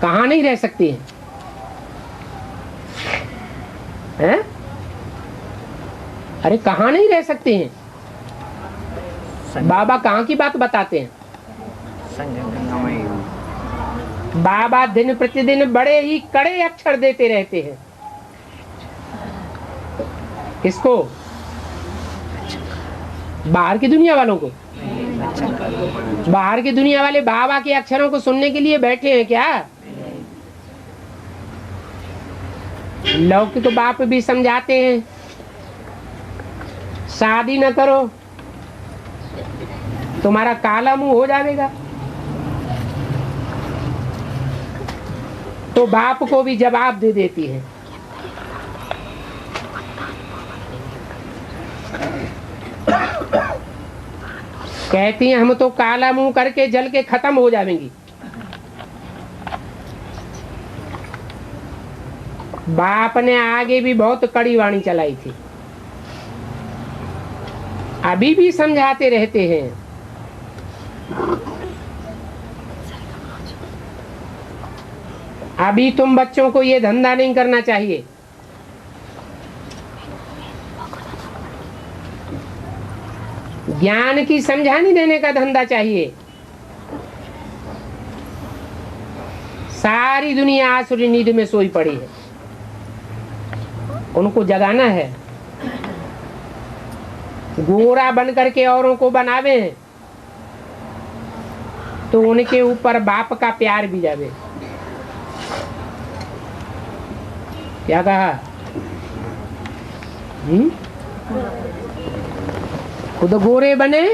कहाँ नहीं रह सकती हैं? हैं? अरे कहाँ नहीं रह सकती हैं? बाबा कहाँ की बात बताते हैं? बाबा दिन प्रतिदिन बड़े ही कड़े अक्षर देते रहते हैं। किसको? बाहर की दुनिया वालों को। बाहर की दुनिया वाले बाबा के अक्षरों को सुनने के लिए बैठे हैं क्या? लौकिक बाप भी समझाते हैं शादी न करो, तुम्हारा काला मुंह हो जाएगा। तो बाप को भी जवाब दे देती है। कहती हैं हम तो काला मुंह करके जल के खत्म हो जाएंगी। बाप ने आगे भी बहुत कड़ी वाणी चलाई थी, अभी भी समझाते रहते हैं। अभी तुम बच्चों को ये धंधा नहीं करना चाहिए। ज्ञान की समझानी देने का धंधा चाहिए। सारी दुनिया आसुरी नींद में सोई पड़ी है, उनको जगाना है। गोरा बन करके औरों को बनावे तो उनके ऊपर बाप का प्यार भी जावे। क्या कहा? खुद गोरे बने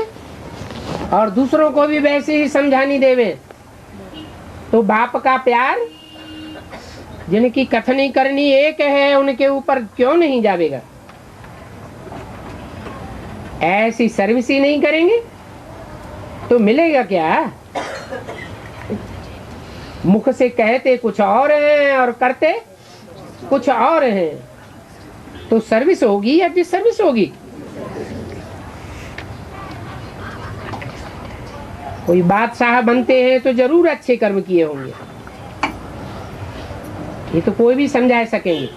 और दूसरों को भी वैसे ही समझानी देवे, तो बाप का प्यार जिनकी कथनी करनी एक है उनके ऊपर क्यों नहीं जावेगा। ऐसी सर्विस ही नहीं करेंगे तो मिलेगा क्या। मुख से कहते कुछ और हैं और करते कुछ और हैं, तो सर्विस होगी या डिसर्विस होगी। कोई बादशाह बनते हैं तो जरूर अच्छे कर्म किए होंगे, ये तो कोई भी समझा सकेंगे,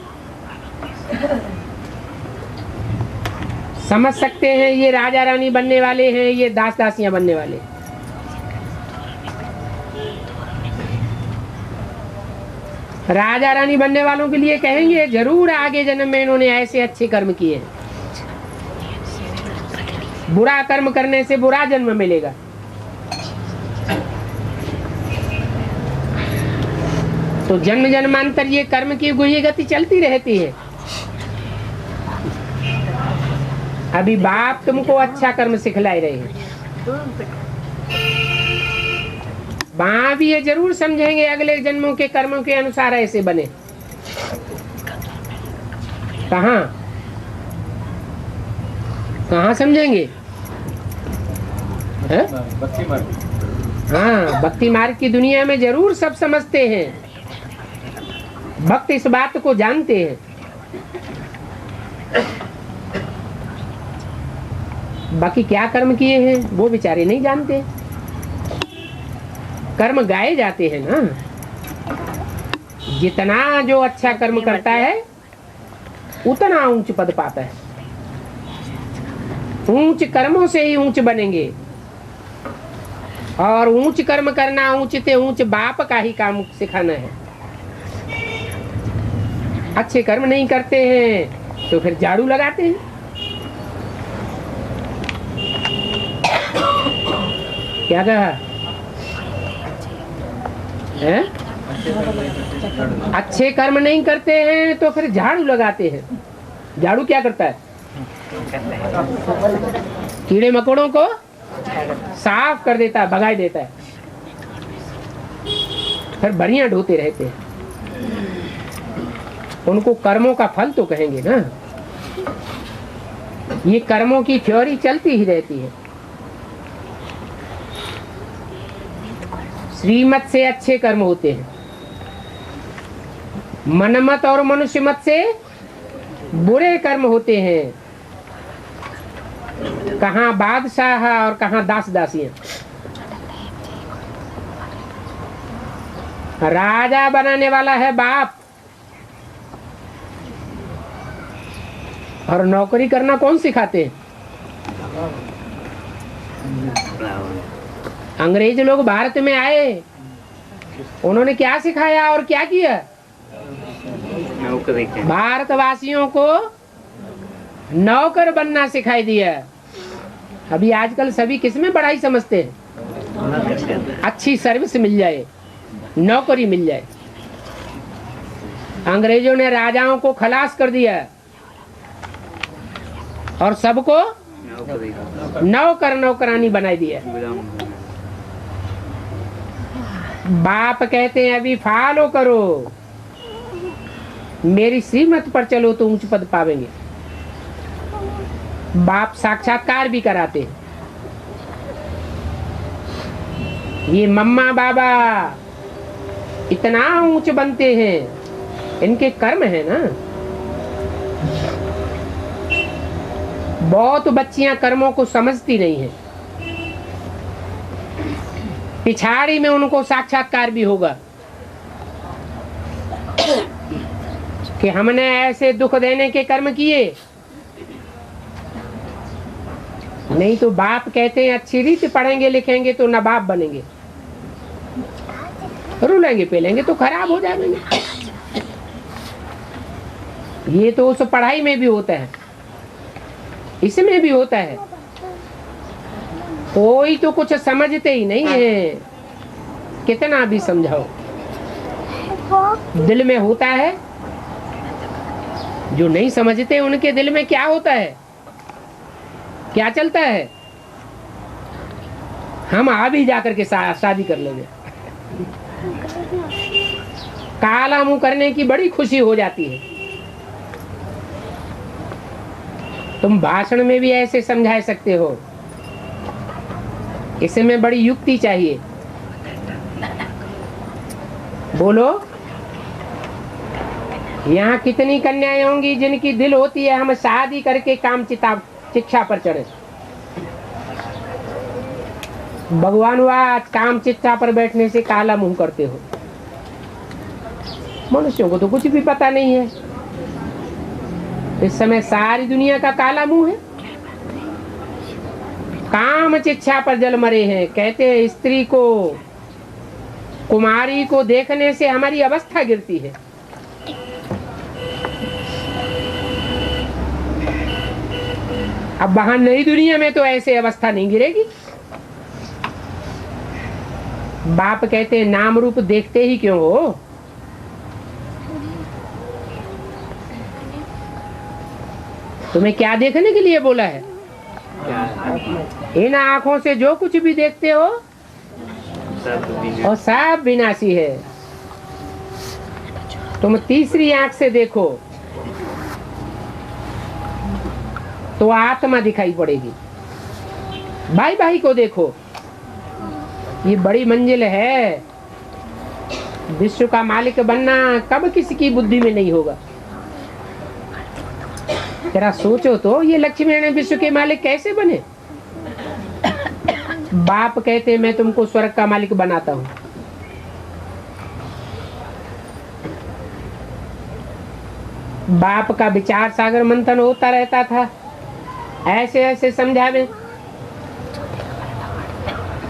समझ सकते हैं ये राजा रानी बनने वाले हैं, ये दास दासियां बनने वाले हैं। राजा रानी बनने वालों के लिए कहेंगे जरूर आगे जन्म में इन्होंने ऐसे अच्छे कर्म किए हैं। बुरा कर्म करने से बुरा जन्म मिलेगा। तो जन्म जन्मांतर ये कर्म की गुही गति चलती रहती है। अभी बाप तुमको अच्छा कर्म सिखलाए रहे हैं, वहां भी ये जरूर समझेंगे अगले जन्मों के कर्मों के अनुसार ऐसे बने। कहाँ कहाँ समझेंगे? भक्ति मार्ग। हाँ, भक्ति मार्ग की दुनिया में जरूर सब समझते हैं, भक्त इस बात को जानते हैं। बाकी क्या कर्म किए हैं वो बेचारे नहीं जानते। कर्म गाए जाते हैं ना, जितना जो अच्छा कर्म करता है उतना ऊंच पद पाता है। ऊंच कर्मों से ही ऊंच बनेंगे, और ऊंच कर्म करना, ऊंच से ऊंच बाप का ही काम सिखाना है। अच्छे कर्म नहीं करते हैं तो फिर झाड़ू लगाते हैं। क्या कहा है? अच्छे कर्म नहीं करते हैं तो फिर झाड़ू लगाते हैं। झाड़ू क्या करता है? कीड़े मकोड़ों को साफ कर देता है, भगा देता है, फिर बढ़िया ढोते रहते हैं। उनको कर्मों का फल तो कहेंगे ना। ये कर्मों की थ्योरी चलती ही रहती है। श्रीमत से अच्छे कर्म होते हैं, मनमत और मनुष्य मत से बुरे कर्म होते हैं। कहाँ बादशाह और कहाँ दास दासियां। राजा बनाने वाला है बाप, और नौकरी करना कौन सिखाते हैं? अंग्रेज लोग भारत में आए, उन्होंने क्या सिखाया और क्या किया? भारतवासियों को नौकर बनना सिखाई दिया। अभी आजकल सभी किसमें पढ़ाई समझते हैं? अच्छी सर्विस मिल जाए, नौकरी मिल जाए। अंग्रेजों ने राजाओं को खलास कर दिया और सबको नौकर नौकरानी बना दिया। बाप कहते हैं अभी फॉलो करो, मेरी श्रीमत पर चलो तो ऊंच पद पावेंगे। बाप साक्षात्कार भी कराते हैं। ये मम्मा बाबा इतना ऊंच बनते हैं, इनके कर्म है ना। बहुत बच्चियां कर्मों को समझती नहीं है, पिछाड़ी में उनको साक्षात्कार भी होगा कि हमने ऐसे दुख देने के कर्म किए। नहीं तो बाप कहते हैं अच्छी रीति पढ़ेंगे लिखेंगे तो नवाब बनेंगे, रुलेंगे पेलेंगे तो खराब हो जाएंगे। ये तो उस पढ़ाई में भी होता है, इसमें भी होता है। कोई तो कुछ समझते ही नहीं है, कितना भी समझाओ। दिल में होता है जो नहीं समझते उनके दिल में क्या होता है, क्या चलता है? हम अभी जाकर के शादी कर लेंगे। काला मुंह करने की बड़ी खुशी हो जाती है। तुम भाषण में भी ऐसे समझा सकते हो, इसमें बड़ी युक्ति चाहिए। बोलो, यहाँ कितनी कन्याएं होंगी जिनकी दिल होती है हम शादी करके काम शिक्षा पर चढ़े। भगवान आज काम शिक्षा पर बैठने से काला मुंह करते हो। मनुष्यों को तो कुछ भी पता नहीं है। इस समय सारी दुनिया का काला मुंह है। काम शिक्षा पर जल मरे हैं। कहते हैं स्त्री को, कुमारी को देखने से हमारी अवस्था गिरती है। अब वहां नई दुनिया में तो ऐसे अवस्था नहीं गिरेगी। बाप कहते हैं नाम रूप देखते ही क्यों हो? तुम्हें क्या देखने के लिए बोला है? इन आंखों से जो कुछ भी देखते हो और सब विनाशी है। तुम तीसरी आंख से देखो तो आत्मा दिखाई पड़ेगी। भाई भाई को देखो, ये बड़ी मंजिल है। विश्व का मालिक बनना कब किसी की बुद्धि में नहीं होगा। जरा सोचो तो, ये लक्ष्मी नारायण विश्व के मालिक कैसे बने? बाप कहते मैं तुमको स्वर्ग का मालिक बनाता हूं। बाप का विचार सागर मंथन होता रहता था। ऐसे ऐसे समझावे।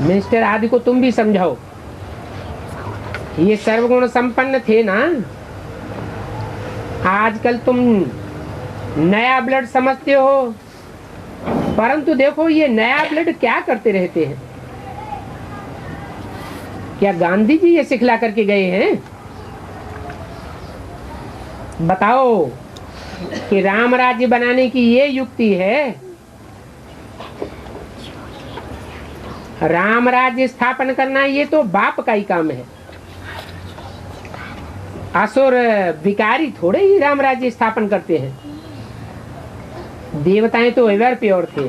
मिस्टर आदि को तुम भी समझाओ। ये सर्वगुण संपन्न थे ना। आजकल तुम नया ब्लड समझते हो, परंतु देखो ये नया ब्लड क्या करते रहते हैं। क्या गांधी जी ये सिखला करके गए हैं? बताओ कि राम राज्य बनाने की ये युक्ति है। राम राज्य स्थापन करना ये तो बाप का ही काम है। असुर भिखारी थोड़े ही राम राज्य स्थापन करते हैं। देवताएं तो एवर प्योर थे।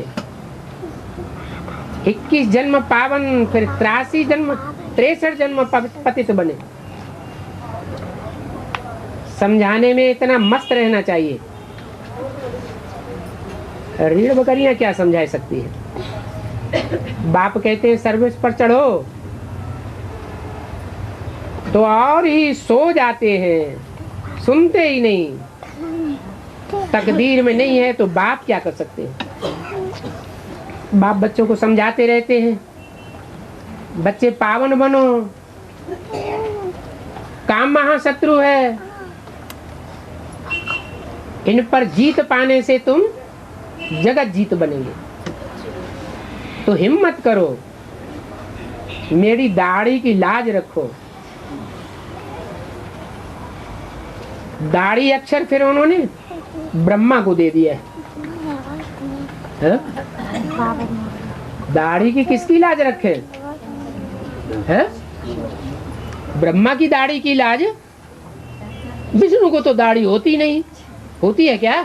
21 जन्म पावन, फिर 83 जन्म 63 जन्म पतित बने। समझाने में इतना मस्त रहना चाहिए। रीढ़ बकरियां क्या समझा सकती है? बाप कहते हैं सर्विस पर चढ़ो तो और ही सो जाते हैं, सुनते ही नहीं। तकदीर में नहीं है तो बाप क्या कर सकते हैं? बाप बच्चों को समझाते रहते हैं, बच्चे पावन बनो। काम महाशत्रु है, इन पर जीत पाने से तुम जगत जीत बनेंगे। तो हिम्मत करो, मेरी दाढ़ी की लाज रखो। दाढ़ी अक्षर फिर उन्होंने ब्रह्मा को दे दिया है। दाढ़ी की किसकी लाज रखे है? ब्रह्मा की दाढ़ी की लाज। विष्णु को तो दाढ़ी होती नहीं। होती है क्या?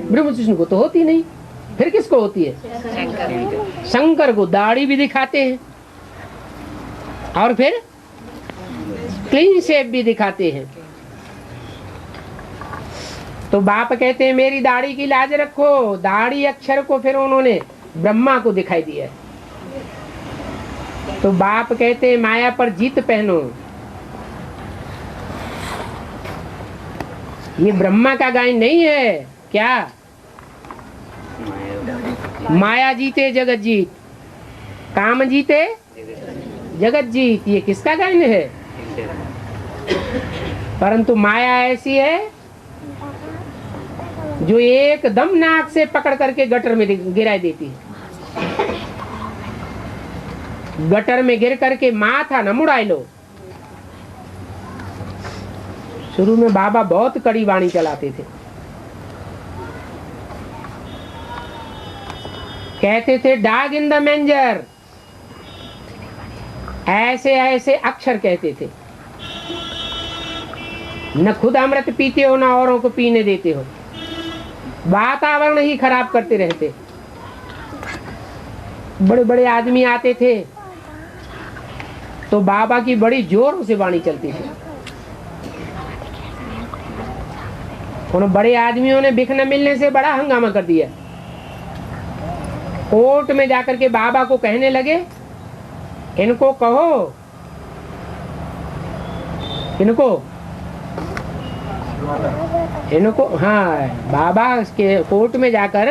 ब्रह्म विष्णु को तो होती नहीं, फिर किसको होती है? शंकर को दाढ़ी भी दिखाते हैं और फिर क्लीन शेव भी दिखाते हैं। तो बाप कहते हैं मेरी दाढ़ी की लाज रखो। दाढ़ी अक्षर को फिर उन्होंने ब्रह्मा को दिखाई दिया। तो बाप कहते हैं माया पर जीत पहनो। ये ब्रह्मा का गायन नहीं है क्या? माया जीते जगत जीत, काम जीते जगत जीत, ये किसका गायन है? परंतु माया ऐसी है जो एकदम नाक से पकड़ करके गटर में गिरा देती है। गटर में गिर करके माथा न मुड़ाई लो। शुरू में बाबा बहुत कड़ी वाणी चलाते थे। कहते थे डॉग इन द मैंजर, ऐसे ऐसे अक्षर कहते थे। न खुद अमृत पीते हो, न औरों को पीने देते हो, वातावरण ही खराब करते रहते। बड़े बड़े आदमी आते थे तो बाबा की बड़ी जोरों से वाणी चलती थी। उन बड़े आदमियों ने भिख न मिलने से बड़ा हंगामा कर दिया। कोर्ट में जाकर के बाबा को कहने लगे, इनको कहो, इनको हाँ, बाबा के कोर्ट में जाकर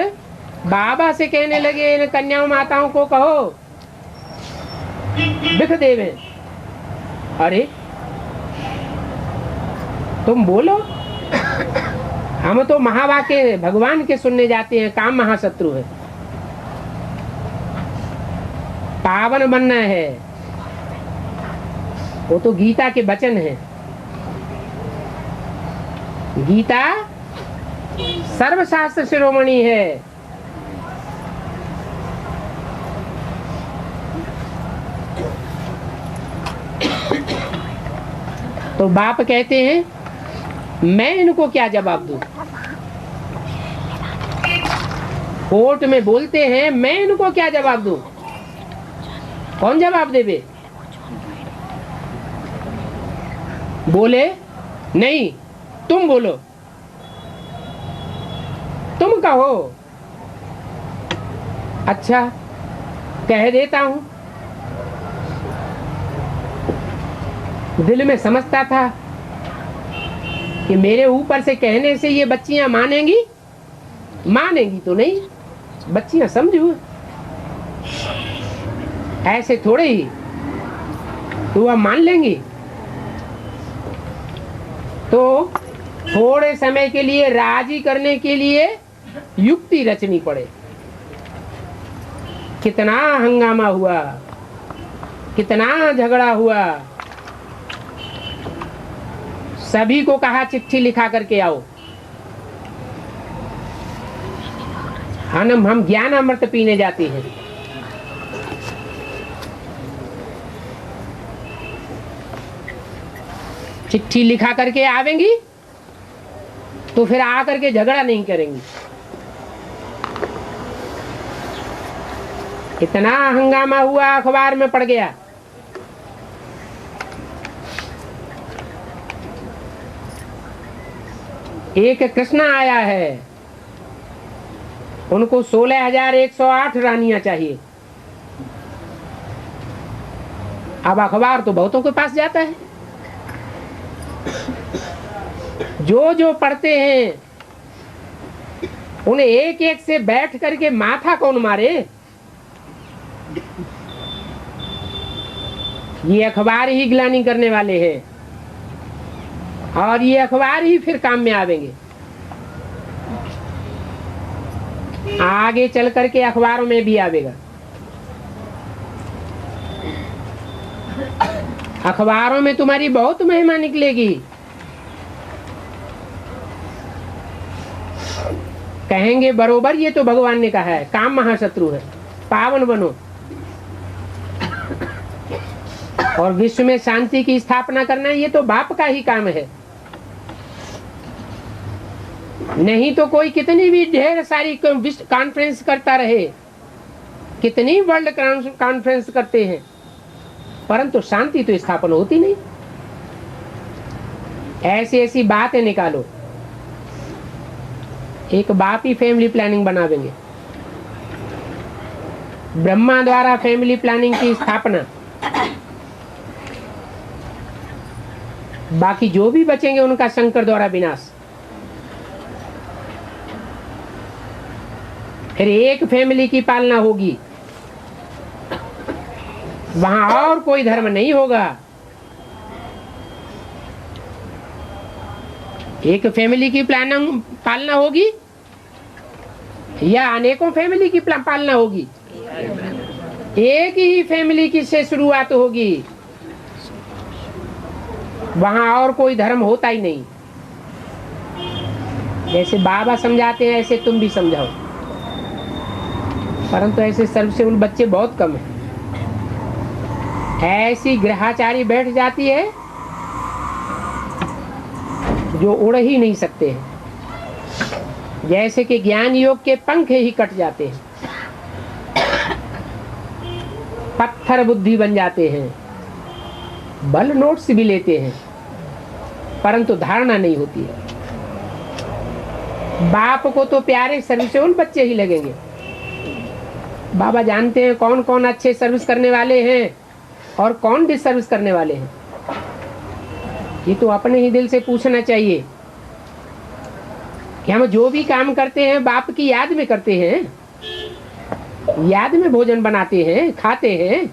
बाबा से कहने लगे, इन कन्याओं माताओं को कहो भिख देवे। अरे तुम बोलो, हम तो महावाक्य भगवान के सुनने जाते हैं, काम महाशत्रु है, पावन बनना है, वो तो गीता के वचन है। गीता सर्वशास्त्र शिरोमणि है। तो बाप कहते हैं मैं इनको क्या जवाब दूं? कोर्ट में बोलते हैं मैं इनको क्या जवाब दूं? कौन जवाब देवे? बोले नहीं, तुम बोलो, तुम कहो। अच्छा, कह देता हूं। दिल में समझता था कि मेरे ऊपर से कहने से ये बच्चियां मानेंगी, मानेंगी तो नहीं, बच्चियां समझू ऐसे थोड़े ही तो वह मान लेंगी। तो थोड़े समय के लिए राजी करने के लिए युक्ति रचनी पड़े। कितना हंगामा हुआ, कितना झगड़ा हुआ। सभी को कहा चिट्ठी लिखा करके आओ, हम ज्ञान अमृत पीने जाते हैं। चिट्ठी लिखा करके आवेंगी तो फिर आकर के झगड़ा नहीं करेंगी। इतना हंगामा हुआ, अखबार में पड़ गया। एक कृष्णा आया है, उनको 16,108 रानियां चाहिए। अब अखबार तो बहुतों के पास जाता है, जो जो पढ़ते हैं उन्हें एक एक से बैठ करके माथा कौन मारे? ये अखबार ही गिलानी करने वाले हैं और ये अखबार ही फिर काम में आवेंगे। आगे चल करके अखबारों में भी आवेगा। अखबारों में तुम्हारी बहुत महिमा निकलेगी। कहेंगे बरोबर, ये तो भगवान ने कहा है, काम महाशत्रु है, पावन बनो और विश्व में शांति की स्थापना करना, ये तो बाप का ही काम है। नहीं तो कोई कितनी भी ढेर सारी कॉन्फ्रेंस करता रहे, कितनी वर्ल्ड कॉन्फ्रेंस करते हैं, परंतु शांति तो स्थापन होती नहीं। ऐसी ऐसी बातें निकालो। एक बाप ही फैमिली प्लानिंग बनावेंगे, ब्रह्मा द्वारा फैमिली प्लानिंग की स्थापना। बाकी जो भी बचेंगे उनका शंकर द्वारा विनाश। फिर एक फैमिली की पालना होगी, वहां और कोई धर्म नहीं होगा। एक फैमिली की पालना होगी या अनेकों फैमिली की पालना होगी? एक ही फैमिली की से शुरुआत होगी, वहां और कोई धर्म होता ही नहीं। जैसे बाबा समझाते हैं ऐसे तुम भी समझाओ। परंतु ऐसे सर्विसेबल बच्चे बहुत कम हैं। ऐसी ग्रहाचारी बैठ जाती है जो उड़ ही नहीं सकते हैं, जैसे कि ज्ञान योग के पंख ही कट जाते हैं, पत्थर बुद्धि बन जाते हैं, बल नोट्स भी लेते हैं परंतु धारणा नहीं होती है। बाप को तो प्यारे सर्विसेबल बच्चे ही लगेंगे। बाबा जानते हैं कौन कौन अच्छे सर्विस करने वाले हैं और कौन डिसर्विस करने वाले हैं। ये तो अपने ही दिल से पूछना चाहिए कि हम जो भी काम करते हैं बाप की याद में करते हैं, याद में भोजन बनाते हैं, खाते हैं,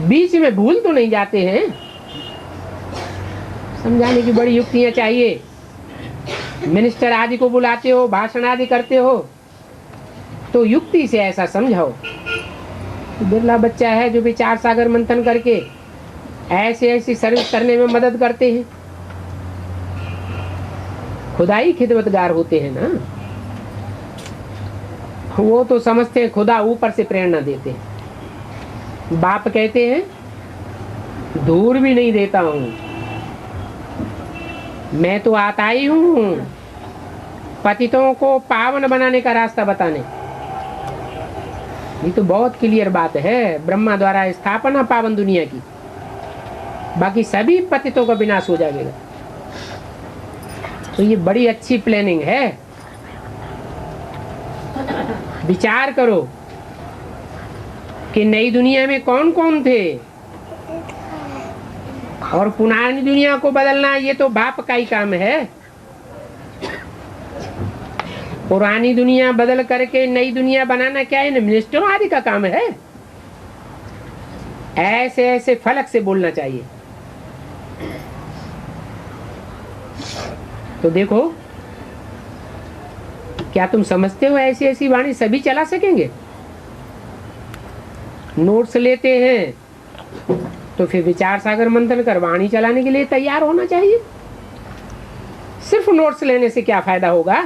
बीच में भूल तो नहीं जाते हैं। समझाने की बड़ी युक्तियां चाहिए। मिनिस्टर आदि को बुलाते हो, भाषण आदि करते हो तो युक्ति से ऐसा समझाओ। बिरला बच्चा है जो विचार सागर मंथन करके ऐसे ऐसी सर्विस करने में मदद करते हैं। खुदाई खिदमतगार होते हैं ना, वो तो समझते हैं खुदा ऊपर से प्रेरणा देते हैं। बाप कहते हैं दूर भी नहीं देता हूं, मैं तो आता ही हूं पतितों को पावन बनाने का रास्ता बताने। ये तो बहुत क्लियर बात है। ब्रह्मा द्वारा स्थापना पावन दुनिया की, बाकी सभी पतितों का विनाश हो जाएगा। तो ये बड़ी अच्छी प्लानिंग है। विचार करो कि नई दुनिया में कौन कौन थे और पुरानी दुनिया को बदलना ये तो बाप का ही काम है। पुरानी दुनिया बदल करके नई दुनिया बनाना क्या है, मिनिस्टरों आदि का काम है। ऐसे ऐसे फलक से बोलना चाहिए। तो देखो, क्या तुम समझते हो ऐसी ऐसी वाणी सभी चला सकेंगे? नोट्स लेते हैं तो फिर विचार सागर मंथन कर वाणी चलाने के लिए तैयार होना चाहिए। सिर्फ नोट्स लेने से क्या फायदा होगा?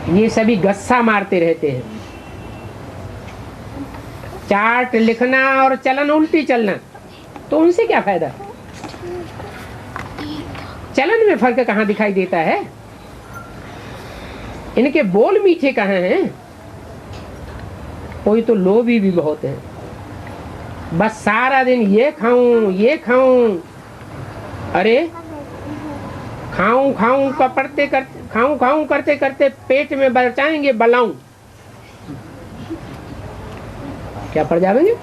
ये सभी गस्सा मारते रहते हैं। चार्ट लिखना और चलन उल्टी चलना, तो उनसे क्या फायदा? चलन में फर्क कहाँ दिखाई देता है? इनके बोल मीठे कहाँ हैं? कोई तो लोभी भी बहुत है, बस सारा दिन ये खाऊं ये खाऊं। अरे खाऊं खाऊं करते खाऊं खाऊं करते करते पेट में बचाएंगे बलाऊं, क्या पड़ जाएंगे?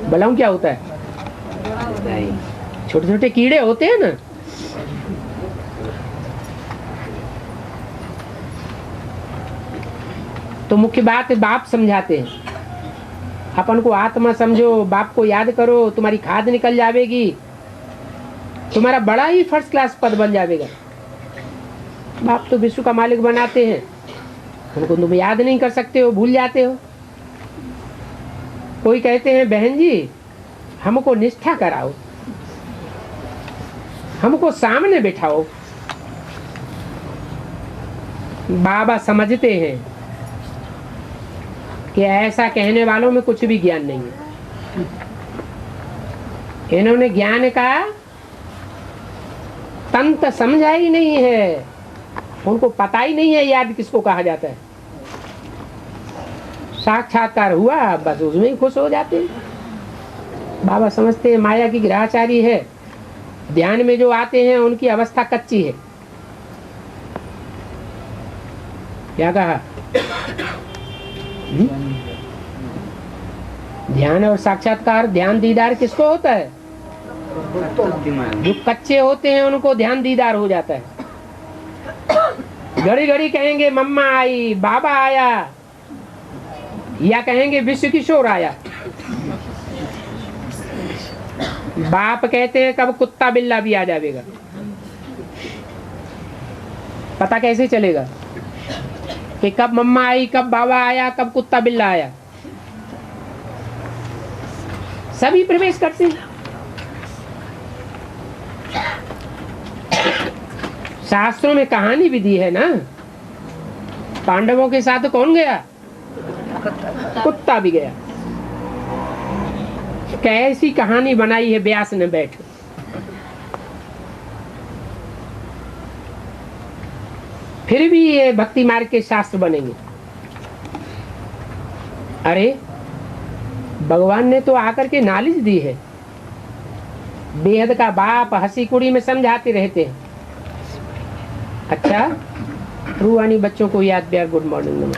बलाऊं क्या होता है? छोटे छोटे कीड़े होते हैं ना। तो मुख्य बात बाप समझाते हैं, अपन को आत्मा समझो, बाप को याद करो, तुम्हारी खाद निकल जाएगी, तुम्हारा बड़ा ही फर्स्ट क्लास पद बन जाएगा। बाप तो विश्व का मालिक बनाते हैं, उनको तुम याद नहीं कर सकते हो, भूल जाते हो। कोई कहते हैं बहन जी हमको निष्ठा कराओ, हमको सामने बिठाओ। बाबा समझते हैं कि ऐसा कहने वालों में कुछ भी ज्ञान नहीं है। इन्होंने ज्ञान का तंत्र समझा ही नहीं है, उनको पता ही नहीं है याद किसको कहा जाता है। साक्षात्कार हुआ बस उसमें ही खुश हो जाते हैं। बाबा समझते हैं माया की ग्रहचारी है, ध्यान में जो आते हैं उनकी अवस्था कच्ची है। क्या कहा? ध्यान और साक्षात्कार, ध्यान दीदार किसको होता है? जो कच्चे होते हैं उनको ध्यान दीदार हो जाता है। घड़ी घड़ी कहेंगे मम्मा आई, बाबा आया, या कहेंगे विश्व किशोर आया। बाप कहते हैं कब कुत्ता बिल्ला भी आ जाएगा। पता कैसे चलेगा कि कब मम्मा आई, कब बाबा आया, कब कुत्ता बिल्ला आया? सभी प्रवेश करते हैं। शास्त्रों में कहानी भी दी है ना, पांडवों के साथ कौन गया? कुत्ता भी गया। कैसी कहानी बनाई है व्यास ने बैठ। फिर भी ये भक्ति मार्ग के शास्त्र बनेंगे। अरे भगवान ने तो आकर के नॉलेज दी है। बेहद का बाप हंसी कुड़ी में समझाते रहते हैं। अच्छा रूहानी बच्चों को याद प्यार गुड मॉर्निंग।